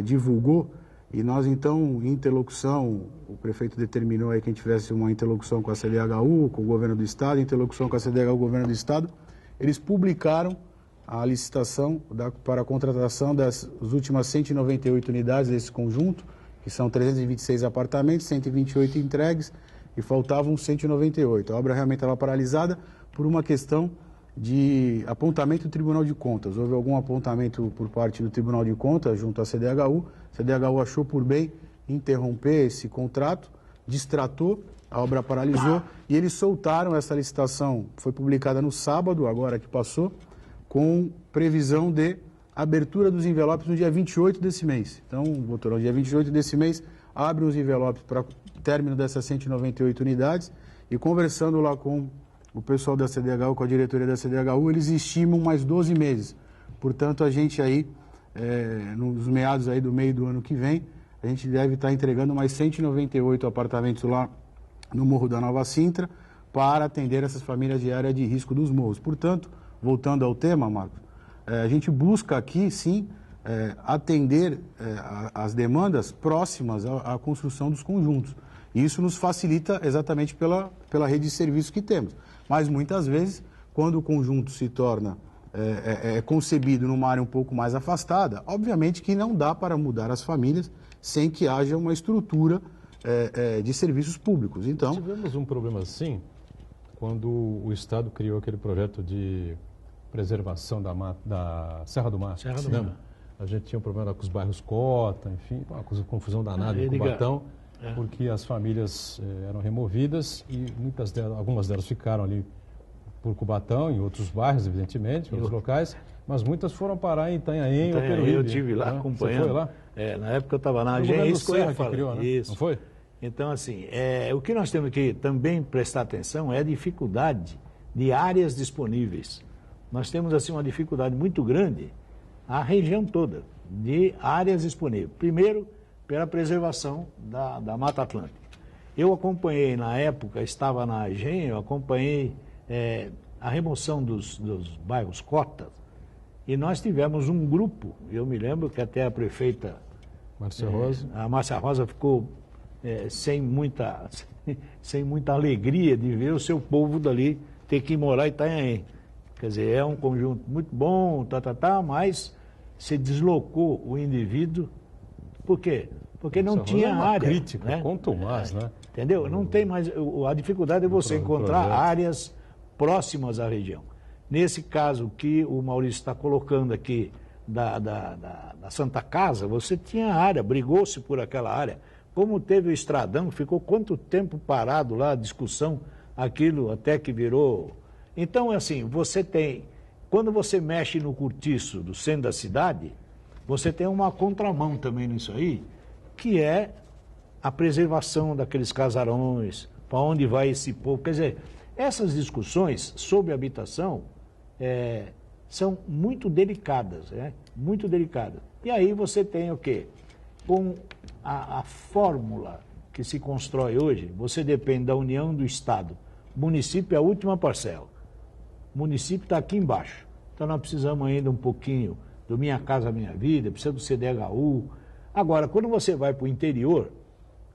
B: divulgou, e nós então, em interlocução, o prefeito determinou aí que a gente tivesse uma interlocução com a CDHU, com o governo do estado, interlocução com a CDHU, o governo do estado, eles publicaram a licitação para a contratação das últimas 198 unidades desse conjunto, que são 326 apartamentos, 128 entregues, e faltavam 198. A obra realmente estava paralisada por uma questão de apontamento do Tribunal de Contas. Houve algum apontamento por parte do Tribunal de Contas junto à CDHU. A CDHU achou por bem interromper esse contrato, distratou, a obra paralisou e eles soltaram essa licitação. Foi publicada no sábado, agora que passou, com previsão de abertura dos envelopes no dia 28 desse mês. Então, doutor, no dia 28 desse mês, abre os envelopes para o término dessas 198 unidades e conversando lá com o pessoal da CDHU, com a diretoria da CDHU, eles estimam mais 12 meses. Portanto, a gente aí nos meados aí do meio do ano que vem, a gente deve estar entregando mais 198 apartamentos lá no Morro da Nova Sintra para atender essas famílias de área de risco dos morros. Portanto, voltando ao tema, Marcos, a gente busca aqui, sim, atender as demandas próximas à construção dos conjuntos. E isso nos facilita exatamente pela rede de serviços que temos. Mas, muitas vezes, quando o conjunto se torna concebido numa área um pouco mais afastada, obviamente que não dá para mudar as famílias sem que haja uma estrutura de serviços públicos. Então,
A: tivemos um problema assim quando o Estado criou aquele projeto de preservação da Serra do Mar.
C: Serra do Mar.
A: A gente tinha um problema com os bairros Cota, enfim, uma confusão danada em Cubatão, porque as famílias eram removidas e algumas delas ficaram ali por Cubatão, em outros bairros, evidentemente, em outros locais, mas muitas foram parar em Itanhaém ou Peruíbe.
C: Eu estive lá acompanhando.
A: Você foi lá?
C: Na época eu estava na
A: agência.
C: Isso que eu ia
A: falar. Criou, né?
C: Isso.
A: Não foi?
C: Então, assim, o que nós temos que também prestar atenção é a dificuldade de áreas disponíveis. Nós temos, assim, uma dificuldade muito grande, a região toda, de áreas disponíveis. Primeiro, pela preservação da Mata Atlântica. Eu acompanhei, na época, estava na AGEM, eu acompanhei a remoção dos bairros cotas, e nós tivemos um grupo, eu me lembro que até a prefeita
A: Márcia Rosa.
C: A Márcia Rosa ficou sem muita alegria de ver o seu povo dali ter que morar em Itanhaém. Quer dizer, é um conjunto muito bom, mas se deslocou o indivíduo. Por quê? Porque não tinha área.
A: Crítica,
C: né?
A: quanto mais, né?
C: Entendeu? Não tem mais. A dificuldade é você encontrar áreas próximas à região. Nesse caso que o Maurício está colocando aqui da Santa Casa, você tinha área, brigou-se por aquela área. Como teve o Estradão, ficou quanto tempo parado lá, a discussão, aquilo até que virou. Então, assim, você tem. Quando você mexe no cortiço do centro da cidade, você tem uma contramão também nisso aí, que é a preservação daqueles casarões, para onde vai esse povo. Quer dizer, essas discussões sobre habitação são muito delicadas, né? Muito delicadas. E aí você tem o quê? Com a fórmula que se constrói hoje, você depende da união do Estado. O município é a última parcela. O município está aqui embaixo. Então nós precisamos ainda um pouquinho do Minha Casa Minha Vida, precisa do CDHU. Agora, quando você vai para o interior,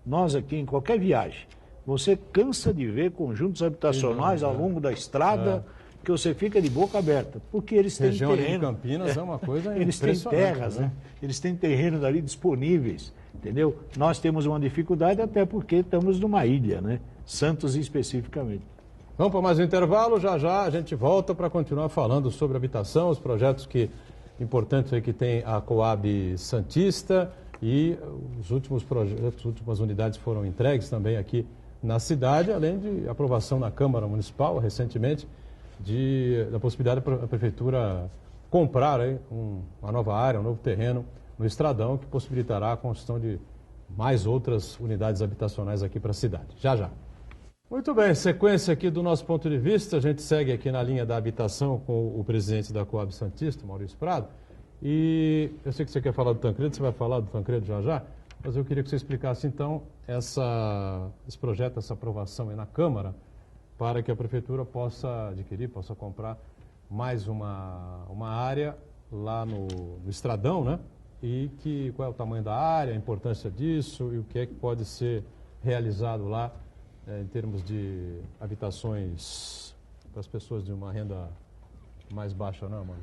C: nós aqui em qualquer viagem, você cansa de ver conjuntos habitacionais ao longo da estrada, que você fica de boca aberta, porque eles têm terreno.
A: Região de Campinas é uma coisa
C: eles têm terras, né? Eles têm terrenos ali disponíveis, entendeu? Nós temos uma dificuldade até porque estamos numa ilha, né? Santos especificamente.
A: Vamos para mais um intervalo, já a gente volta para continuar falando sobre habitação, os projetos importantes aí que tem a Coab Santista e os últimos projetos, as últimas unidades foram entregues também aqui na cidade, além de aprovação na Câmara Municipal recentemente da possibilidade da Prefeitura comprar aí uma nova área, um novo terreno no Estradão, que possibilitará a construção de mais outras unidades habitacionais aqui para a cidade. Já. Muito bem, sequência aqui do nosso ponto de vista, a gente segue aqui na linha da habitação com o presidente da Coab Santista, Maurício Prado, e eu sei que você quer falar do Tancredo, você vai falar do Tancredo já, mas eu queria que você explicasse então esse projeto, essa aprovação aí na Câmara, para que a Prefeitura possa adquirir, possa comprar mais uma área lá no Estradão, né? E qual é o tamanho da área, a importância disso e o que é que pode ser realizado lá em termos de habitações para as pessoas de uma renda mais baixa, não, mano?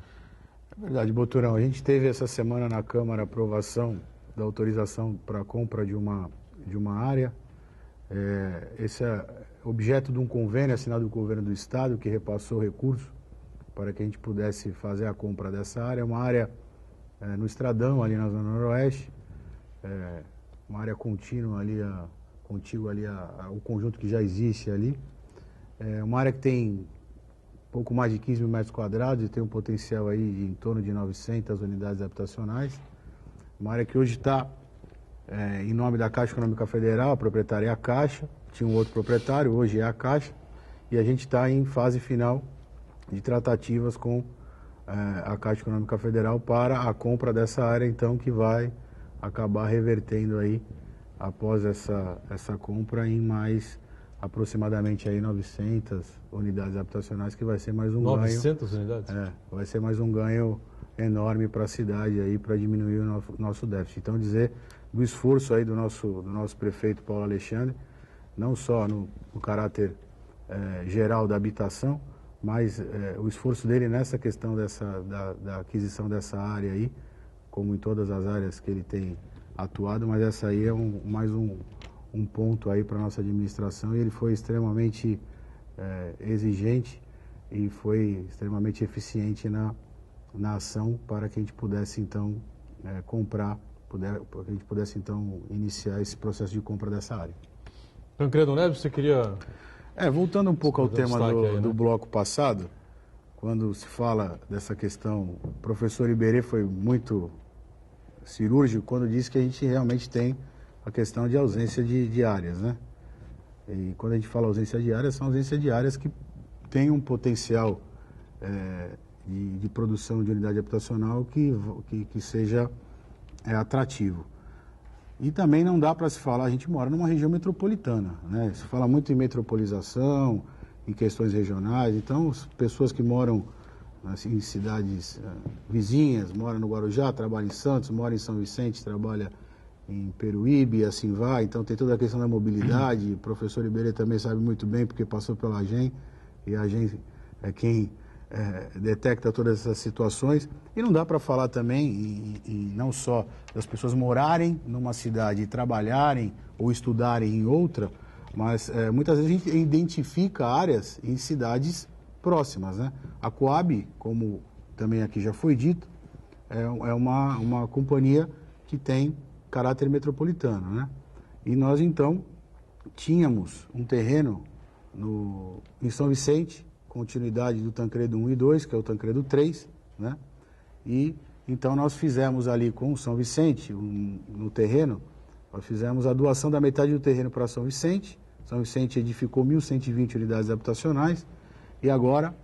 B: É verdade, Boturão. A gente teve essa semana na Câmara a aprovação da autorização para a compra de uma área. Esse é objeto de um convênio assinado com o governo do Estado, que repassou recurso para que a gente pudesse fazer a compra dessa área. Uma área no Estradão, ali na Zona Noroeste, uma área contínua ali, contígua ali ao conjunto que já existe ali. Uma área que tem pouco mais de 15 mil metros quadrados e tem um potencial aí de em torno de 900 unidades habitacionais. Uma área que hoje está em nome da Caixa Econômica Federal, a proprietária é a Caixa, tinha um outro proprietário, hoje é a Caixa, e a gente está em fase final de tratativas com a Caixa Econômica Federal para a compra dessa área, então, que vai acabar revertendo aí, após essa compra, em mais aproximadamente aí 900 unidades habitacionais, que vai ser mais um
A: 900 unidades?
B: Vai ser mais um ganho enorme para a cidade aí, para diminuir o nosso déficit. Então, dizer do esforço aí do nosso prefeito Paulo Alexandre, não só no caráter geral da habitação, mas o esforço dele nessa questão da aquisição dessa área aí, como em todas as áreas que ele tem atuado, mas essa aí é mais um ponto aí para a nossa administração, e ele foi extremamente exigente e foi extremamente eficiente na ação para que a gente pudesse então para que a gente pudesse então iniciar esse processo de compra dessa área.
A: Tancredo Neves, você queria...
B: voltando um pouco ao tema
A: aí, né?
B: do bloco passado, quando se fala dessa questão, o professor Iberê foi muito cirúrgico quando disse que a gente realmente tem a questão de ausência de áreas, né? E quando a gente fala ausência de áreas, são ausências de áreas que têm um potencial de produção de unidade habitacional que seja atrativo. E também não dá para se falar, a gente mora numa região metropolitana, né? Se fala muito em metropolização, em questões regionais, então as pessoas que moram assim, em cidades vizinhas, moram no Guarujá, trabalham em Santos, moram em São Vicente, trabalham em Peruíbe e assim vai, então tem toda a questão da mobilidade, o professor Iberê também sabe muito bem, porque passou pela AGEM, e a AGEM é quem detecta todas essas situações, e não dá para falar também, e não só das pessoas morarem numa cidade e trabalharem ou estudarem em outra, mas muitas vezes a gente identifica áreas em cidades próximas, né? A Coab, como também aqui já foi dito, é uma companhia que tem caráter metropolitano, né? E nós então tínhamos um terreno em São Vicente, continuidade do Tancredo 1 e 2, que é o Tancredo 3, né? E então nós fizemos ali com o São Vicente, no terreno, nós fizemos a doação da metade do terreno para São Vicente. São Vicente edificou 1.120 unidades habitacionais e agora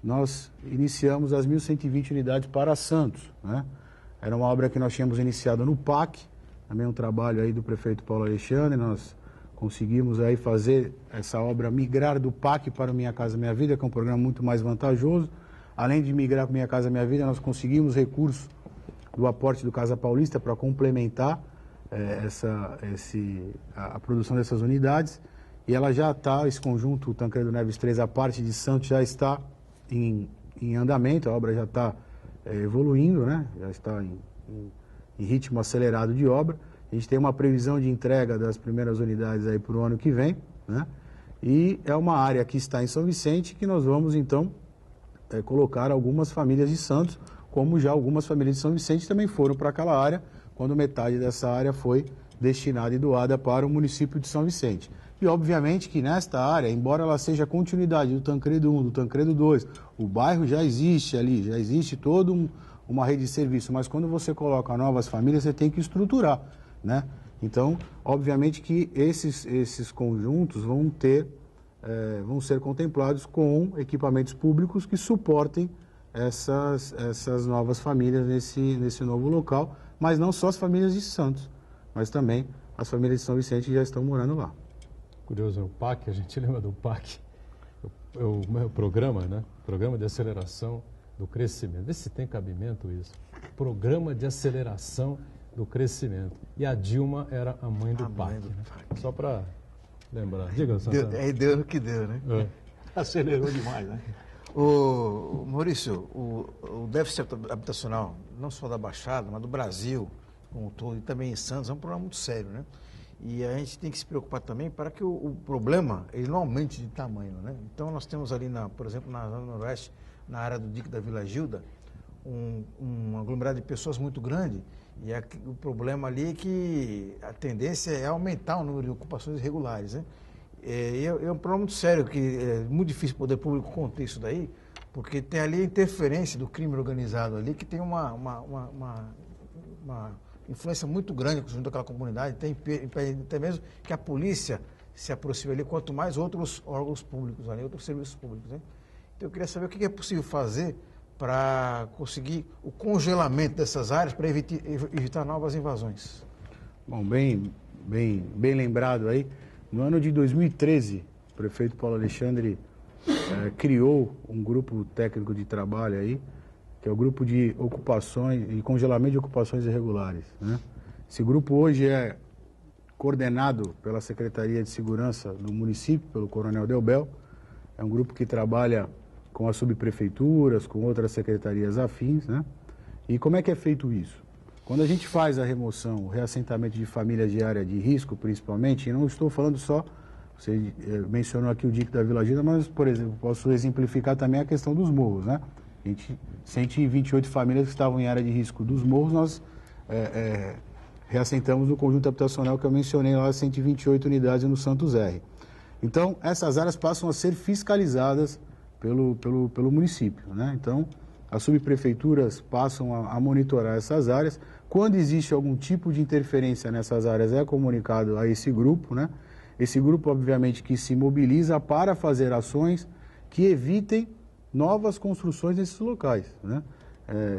B: nós iniciamos as 1.120 unidades para Santos, né? Era uma obra que nós tínhamos iniciado no PAC, também um trabalho aí do prefeito Paulo Alexandre, nós conseguimos aí fazer essa obra migrar do PAC para o Minha Casa Minha Vida, que é um programa muito mais vantajoso. Além de migrar para o Minha Casa Minha Vida, nós conseguimos recursos do aporte do Casa Paulista para complementar a produção dessas unidades. E ela já está, esse conjunto, o Tancredo Neves 3, a parte de Santos já está em andamento, a obra já está evoluindo, né? Já está em ritmo acelerado de obra. A gente tem uma previsão de entrega das primeiras unidades aí para o ano que vem, né? E é uma área que está em São Vicente que nós vamos, então, colocar algumas famílias de Santos, como já algumas famílias de São Vicente também foram para aquela área, quando metade dessa área foi destinada e doada para o município de São Vicente. E, obviamente, que nesta área, embora ela seja a continuidade do Tancredo 1, do Tancredo 2, o bairro já existe ali, já existe toda uma rede de serviço, mas quando você coloca novas famílias, você tem que estruturar, né? Então, obviamente que esses conjuntos vão ser contemplados com equipamentos públicos que suportem essas novas famílias nesse novo local, mas não só as famílias de Santos, mas também as famílias de São Vicente que já estão morando lá.
A: Curioso, o PAC, a gente lembra do PAC, o programa, né? Programa de Aceleração do Crescimento. Vê se tem cabimento isso. Programa de Aceleração do Crescimento. E a Dilma era a mãe do PAC. Né? Só para lembrar. Diga, Santana.
D: Deu no que deu, né?
C: Acelerou demais, né?
D: Maurício, o déficit habitacional, não só da Baixada, mas do Brasil como um todo, e também em Santos, é um problema muito sério, né? E a gente tem que se preocupar também para que o problema ele não aumente de tamanho, né? Então nós temos ali, por exemplo, na Zona Noroeste, na área do dique da Vila Gilda, um aglomerado de pessoas muito grande, e o problema ali é que a tendência é aumentar o número de ocupações irregulares, né? É um problema muito sério, que é muito difícil o poder público conter isso daí, porque tem ali a interferência do crime organizado ali, que tem uma influência muito grande junto àquela comunidade, impede até mesmo que a polícia se aproxime ali, quanto mais outros órgãos públicos ali, outros serviços públicos, né? Então eu queria saber o que é possível fazer para conseguir o congelamento dessas áreas para evitar novas invasões?
B: Bom, bem lembrado aí. No ano de 2013, o prefeito Paulo Alexandre criou um grupo técnico de trabalho aí, que é o grupo de ocupações e congelamento de ocupações irregulares, né? Esse grupo hoje é coordenado pela Secretaria de Segurança do município, pelo Coronel Delbel. É um grupo que trabalha com as subprefeituras, com outras secretarias afins, né? E como é que é feito isso? Quando a gente faz a remoção, o reassentamento de famílias de área de risco, principalmente, e não estou falando só, você mencionou aqui o DIC da Vila Gilda, mas, por exemplo, posso exemplificar também a questão dos morros, né? 128 famílias que estavam em área de risco dos morros, nós reassentamos no conjunto habitacional que eu mencionei lá, 128 unidades no Santos R. Então, essas áreas passam a ser fiscalizadas pelo município, né? Então, as subprefeituras passam a monitorar essas áreas. Quando existe algum tipo de interferência nessas áreas, é comunicado a esse grupo, né? Esse grupo, obviamente, que se mobiliza para fazer ações que evitem novas construções nesses locais, né?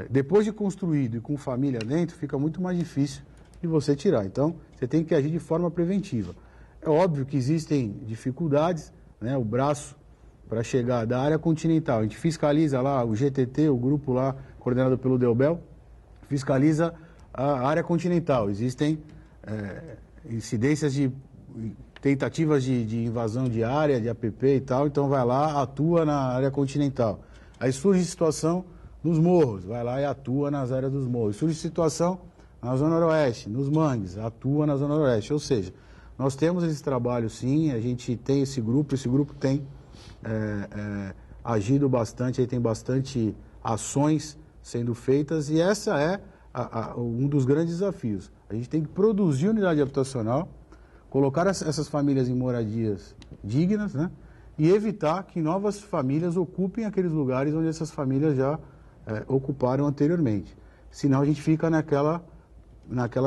B: Depois de construído e com família dentro, fica muito mais difícil de você tirar. Então, você tem que agir de forma preventiva. É óbvio que existem dificuldades, né? O braço para chegar da área continental. A gente fiscaliza lá, o GTT, o grupo lá, coordenado pelo Delbel, fiscaliza a área continental. Existem incidências de tentativas de invasão de área, de APP e tal, então vai lá, atua na área continental. Aí surge situação nos morros, vai lá e atua nas áreas dos morros. Surge situação na Zona Noroeste, nos mangues, atua na Zona Noroeste. Ou seja, nós temos esse trabalho sim, a gente tem esse grupo tem agido bastante, aí tem bastante ações sendo feitas e essa é um dos grandes desafios. A gente tem que produzir unidade habitacional, colocar essas famílias em moradias dignas, né? E evitar que novas famílias ocupem aqueles lugares onde essas famílias já ocuparam anteriormente. Senão a gente fica naquela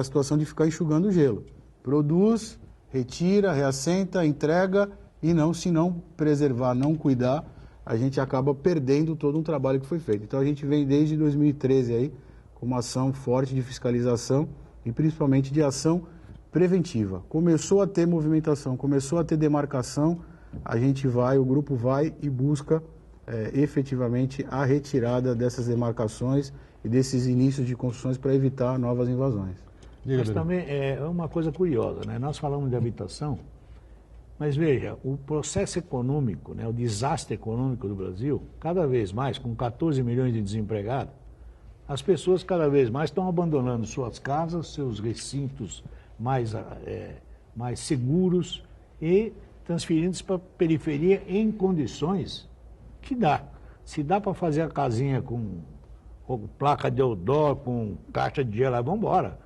B: situação de ficar enxugando o gelo. Produz, retira, reassenta, entrega e se não preservar, não cuidar, a gente acaba perdendo todo um trabalho que foi feito. Então a gente vem desde 2013 aí com uma ação forte de fiscalização e principalmente de ação preventiva. Começou a ter movimentação, começou a ter demarcação, o grupo vai e busca efetivamente a retirada dessas demarcações e desses inícios de construções para evitar novas invasões.
C: Mas também é uma coisa curiosa, né? Nós falamos de habitação, mas veja, o processo econômico, né, o desastre econômico do Brasil, cada vez mais, com 14 milhões de desempregados, as pessoas cada vez mais estão abandonando suas casas, seus recintos mais seguros e transferindo-se para a periferia em condições que dá. Se dá para fazer a casinha com placa de outdoor, com caixa de gelo, vamos embora.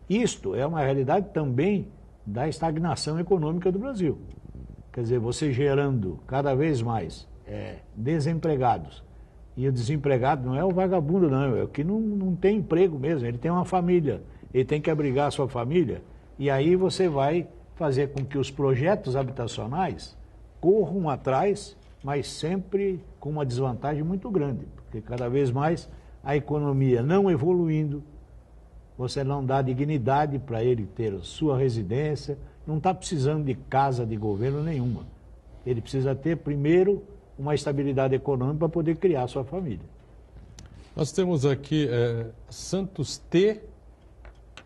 C: Isto é uma realidade também da estagnação econômica do Brasil. Quer dizer, você gerando cada vez mais desempregados. E o desempregado não é o vagabundo, não, é o que não tem emprego mesmo, ele tem uma família, ele tem que abrigar a sua família. E aí você vai fazer com que os projetos habitacionais corram atrás, mas sempre com uma desvantagem muito grande, porque cada vez mais a economia não evoluindo, você não dá dignidade para ele ter sua residência, não está precisando de casa de governo nenhuma. Ele precisa ter, primeiro, uma estabilidade econômica para poder criar sua família.
A: Nós temos aqui Santos T,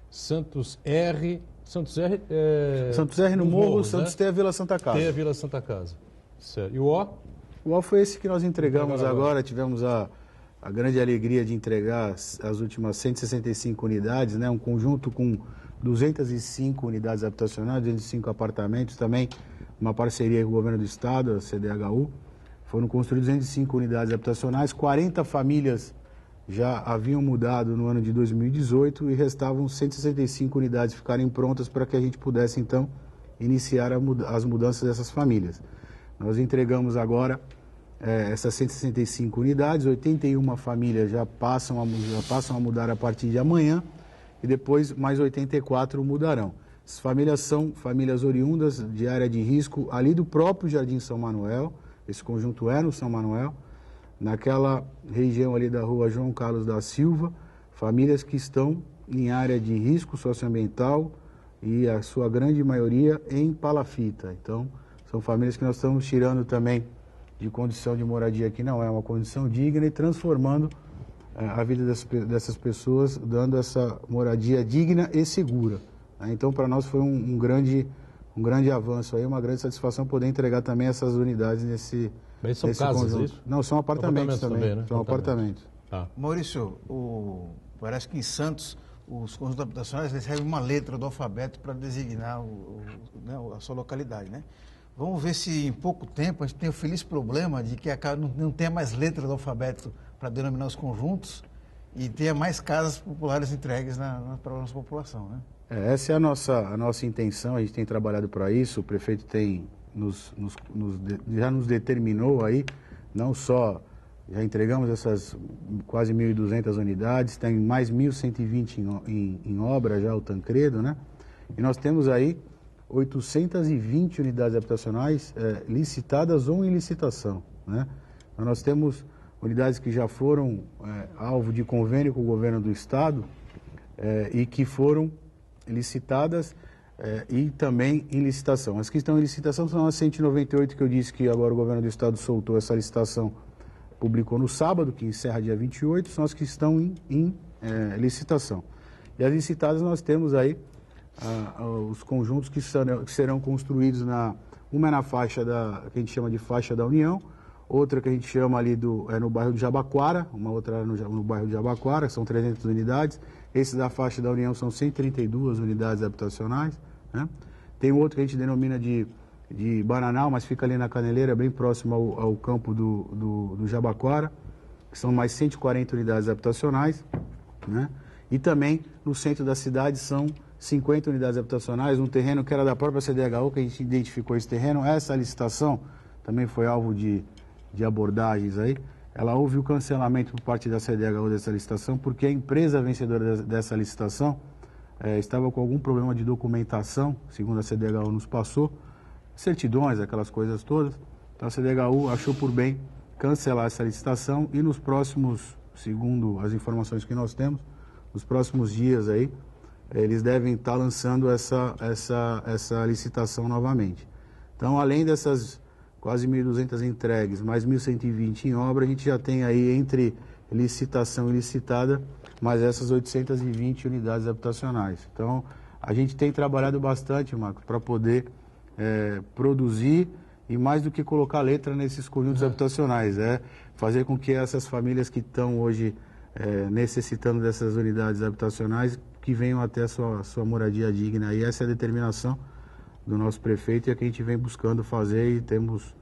A: Santos R... Santos R
B: no Morro, Santos, né? T é a Vila Santa Casa.
A: T é a Vila Santa Casa. Certo. E o O?
B: O O foi esse que nós entregamos agora. Tivemos a grande alegria de entregar as últimas 165 unidades, né? Um conjunto com 205 unidades habitacionais, 205 apartamentos, também uma parceria com o governo do estado, a CDHU. Foram construídas 205 unidades habitacionais, 40 famílias já haviam mudado no ano de 2018 e restavam 165 unidades ficarem prontas para que a gente pudesse, então, iniciar as mudanças dessas famílias. Nós entregamos agora essas 165 unidades, 81 famílias já passam a mudar a partir de amanhã e depois mais 84 mudarão. As famílias são famílias oriundas de área de risco ali do próprio Jardim São Manuel, esse conjunto é no São Manuel, naquela região ali da rua João Carlos da Silva, famílias que estão em área de risco socioambiental e a sua grande maioria em palafita. Então, são famílias que nós estamos tirando também de condição de moradia que não é uma condição digna e transformando a vida dessas pessoas, dando essa moradia digna e segura. Então, para nós foi um grande avanço, aí, uma grande satisfação poder entregar também essas unidades nesse
A: são casas,
B: conjunto.
A: Isso?
B: Não, são apartamentos também.
A: Né?
B: São apartamentos.
A: Ah.
D: Maurício, parece que em Santos os conjuntos habitacionais recebem uma letra do alfabeto para designar a sua localidade, né? Vamos ver se em pouco tempo a gente tem o feliz problema de que não tenha mais letra do alfabeto para denominar os conjuntos e tenha mais casas populares entregues para a nossa população, né?
B: Essa é a nossa intenção, a gente tem trabalhado para isso, o prefeito tem já nos determinou aí, não só, já entregamos essas quase 1.200 unidades, tem mais 1.120 em obra já o Tancredo, né? E nós temos aí 820 unidades habitacionais licitadas ou em licitação, né? Então, nós temos unidades que já foram alvo de convênio com o governo do estado e que foram licitadas e também em licitação. As que estão em licitação são as 198 que eu disse que agora o governo do estado soltou essa licitação, publicou no sábado, que encerra dia 28, são as que estão em licitação. E as licitadas nós temos aí os conjuntos que serão construídos uma é na faixa que a gente chama de faixa da União, outra que a gente chama ali no bairro de Jabaquara, uma outra no bairro de Jabaquara, são 300 unidades. Esse da faixa da União são 132 unidades habitacionais, né? Tem outro que a gente denomina de Bananal, mas fica ali na Caneleira, bem próximo ao campo do Jabaquara, que são mais 140 unidades habitacionais, né? E também no centro da cidade são 50 unidades habitacionais, um terreno que era da própria CDHU, que a gente identificou esse terreno. Essa licitação também foi alvo de abordagens aí. Ela houve o cancelamento por parte da CDHU dessa licitação, porque a empresa vencedora dessa licitação estava com algum problema de documentação, segundo a CDHU nos passou, certidões, aquelas coisas todas. Então a CDHU achou por bem cancelar essa licitação e nos próximos, segundo as informações que nós temos, nos próximos dias aí, eles devem estar lançando essa licitação novamente. Então, além dessas quase 1.200 entregues, mais 1.120 em obra, a gente já tem aí entre licitação e licitada, mais essas 820 unidades habitacionais. Então, a gente tem trabalhado bastante, Marcos, para poder produzir e mais do que colocar letra nesses conjuntos habitacionais, fazer com que essas famílias que estão hoje necessitando dessas unidades habitacionais, que venham até a sua moradia digna. E essa é a determinação do nosso prefeito e é que a gente vem buscando fazer e temos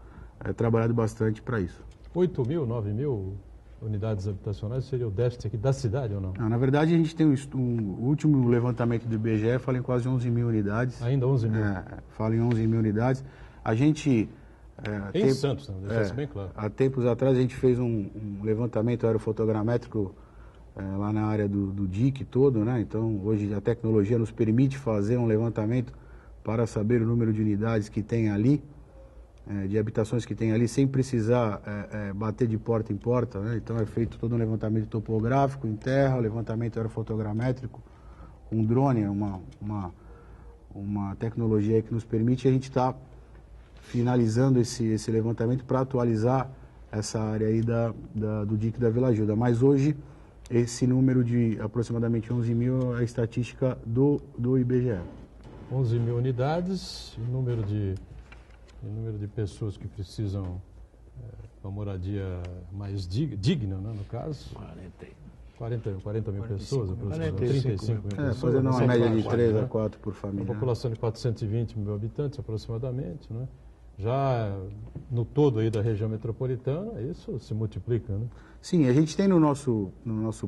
B: trabalhado bastante para isso.
A: 8.000, 9.000 unidades habitacionais seria o déficit aqui da cidade ou não?
B: Não, na verdade, a gente tem o último levantamento do IBGE fala em quase 11.000 unidades.
A: Ainda 11.000?
B: Fala em 11.000 unidades. A gente...
A: em Santos, né? Deixa isso bem claro.
B: Há tempos atrás a gente fez um levantamento aerofotogramétrico lá na área do DIC todo, né? Então, hoje a tecnologia nos permite fazer um levantamento para saber o número de unidades que tem ali, de habitações que tem ali, sem precisar bater de porta em porta, né? Então, é feito todo um levantamento topográfico em terra, levantamento aerofotogramétrico com drone, uma tecnologia que nos permite, a gente está finalizando esse levantamento para atualizar essa área aí do DIC da Vila Gilda. Mas hoje, esse número de aproximadamente 11.000 é a estatística do IBGE.
A: 11.000 unidades, e número de pessoas que precisam uma moradia mais digna, né, no caso? 40 mil pessoas, aproximadamente 35 mil pessoas.
B: Fazendo uma média de 3 a 4 por família.
A: Uma população de 420 mil habitantes, aproximadamente, né? Já no todo aí da região metropolitana, isso se multiplica, né?
B: Sim, a gente tem no nosso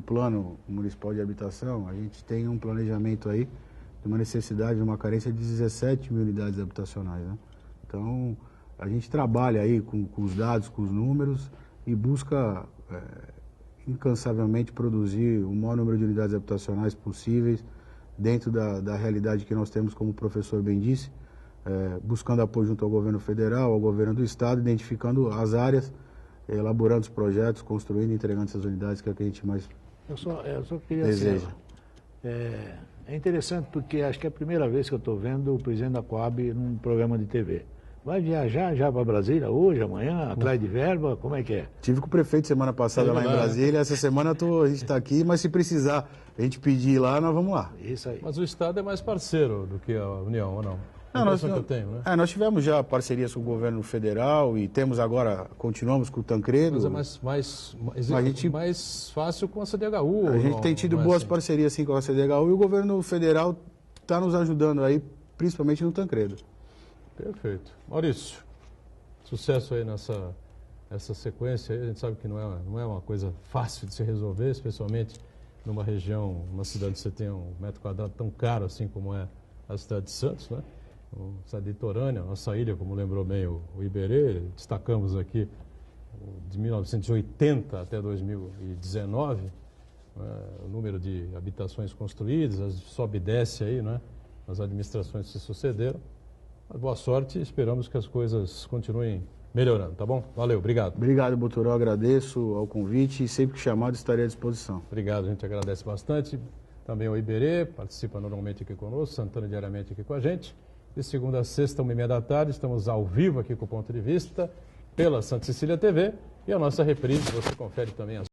B: plano municipal de habitação, a gente tem um planejamento aí de uma necessidade, de uma carência de 17 mil unidades habitacionais, né? Então, a gente trabalha aí com os dados, com os números e busca incansavelmente produzir o maior número de unidades habitacionais possíveis dentro da realidade que nós temos, como o professor bem disse, buscando apoio junto ao governo federal, ao governo do estado, identificando as áreas elaborando os projetos, construindo e entregando essas unidades, que é o que a gente mais
C: Eu só queria
B: deseja.
C: é interessante porque acho que é a primeira vez que eu estou vendo o presidente da Coab num programa de TV. Vai viajar já para Brasília hoje, amanhã, atrás de verba? Como é que é?
B: Tive com o prefeito semana passada lá em Brasília, essa semana a gente está aqui, mas se precisar a gente pedir lá, nós vamos lá.
C: Isso aí.
A: Mas o Estado é mais parceiro do que a União, ou não?
B: Não,
A: Que eu tenho, né?
B: nós tivemos já parcerias com o governo federal e temos agora, continuamos com o Tancredo.
A: Mas é
B: a gente-
A: mais fácil com a CDHU.
B: A gente tem tido boas
A: assim?
B: parcerias sim com a CDHU e o governo federal está nos ajudando aí, principalmente no Tancredo.
A: Perfeito. Maurício, sucesso aí nessa sequência aí. A gente sabe que não é uma coisa fácil de se resolver, especialmente numa região, numa cidade que você tem um metro quadrado tão caro assim como é a cidade de Santos, né? Uma cidade litorânea, nossa ilha, como lembrou bem o Iberê, destacamos aqui de 1980 até 2019, né, o número de habitações construídas, sobe e desce aí, né? As administrações que se sucederam. Mas boa sorte e esperamos que as coisas continuem melhorando, tá bom? Valeu, obrigado.
B: Obrigado, Boturão, agradeço ao convite e sempre que chamado estarei à disposição.
A: Obrigado, a gente agradece bastante. Também o Iberê, participa normalmente aqui conosco, Santana diariamente aqui com a gente. De segunda a sexta, 1h30 da tarde, estamos ao vivo aqui com o Ponto de Vista, pela Santa Cecília TV. E a nossa reprise, você confere também as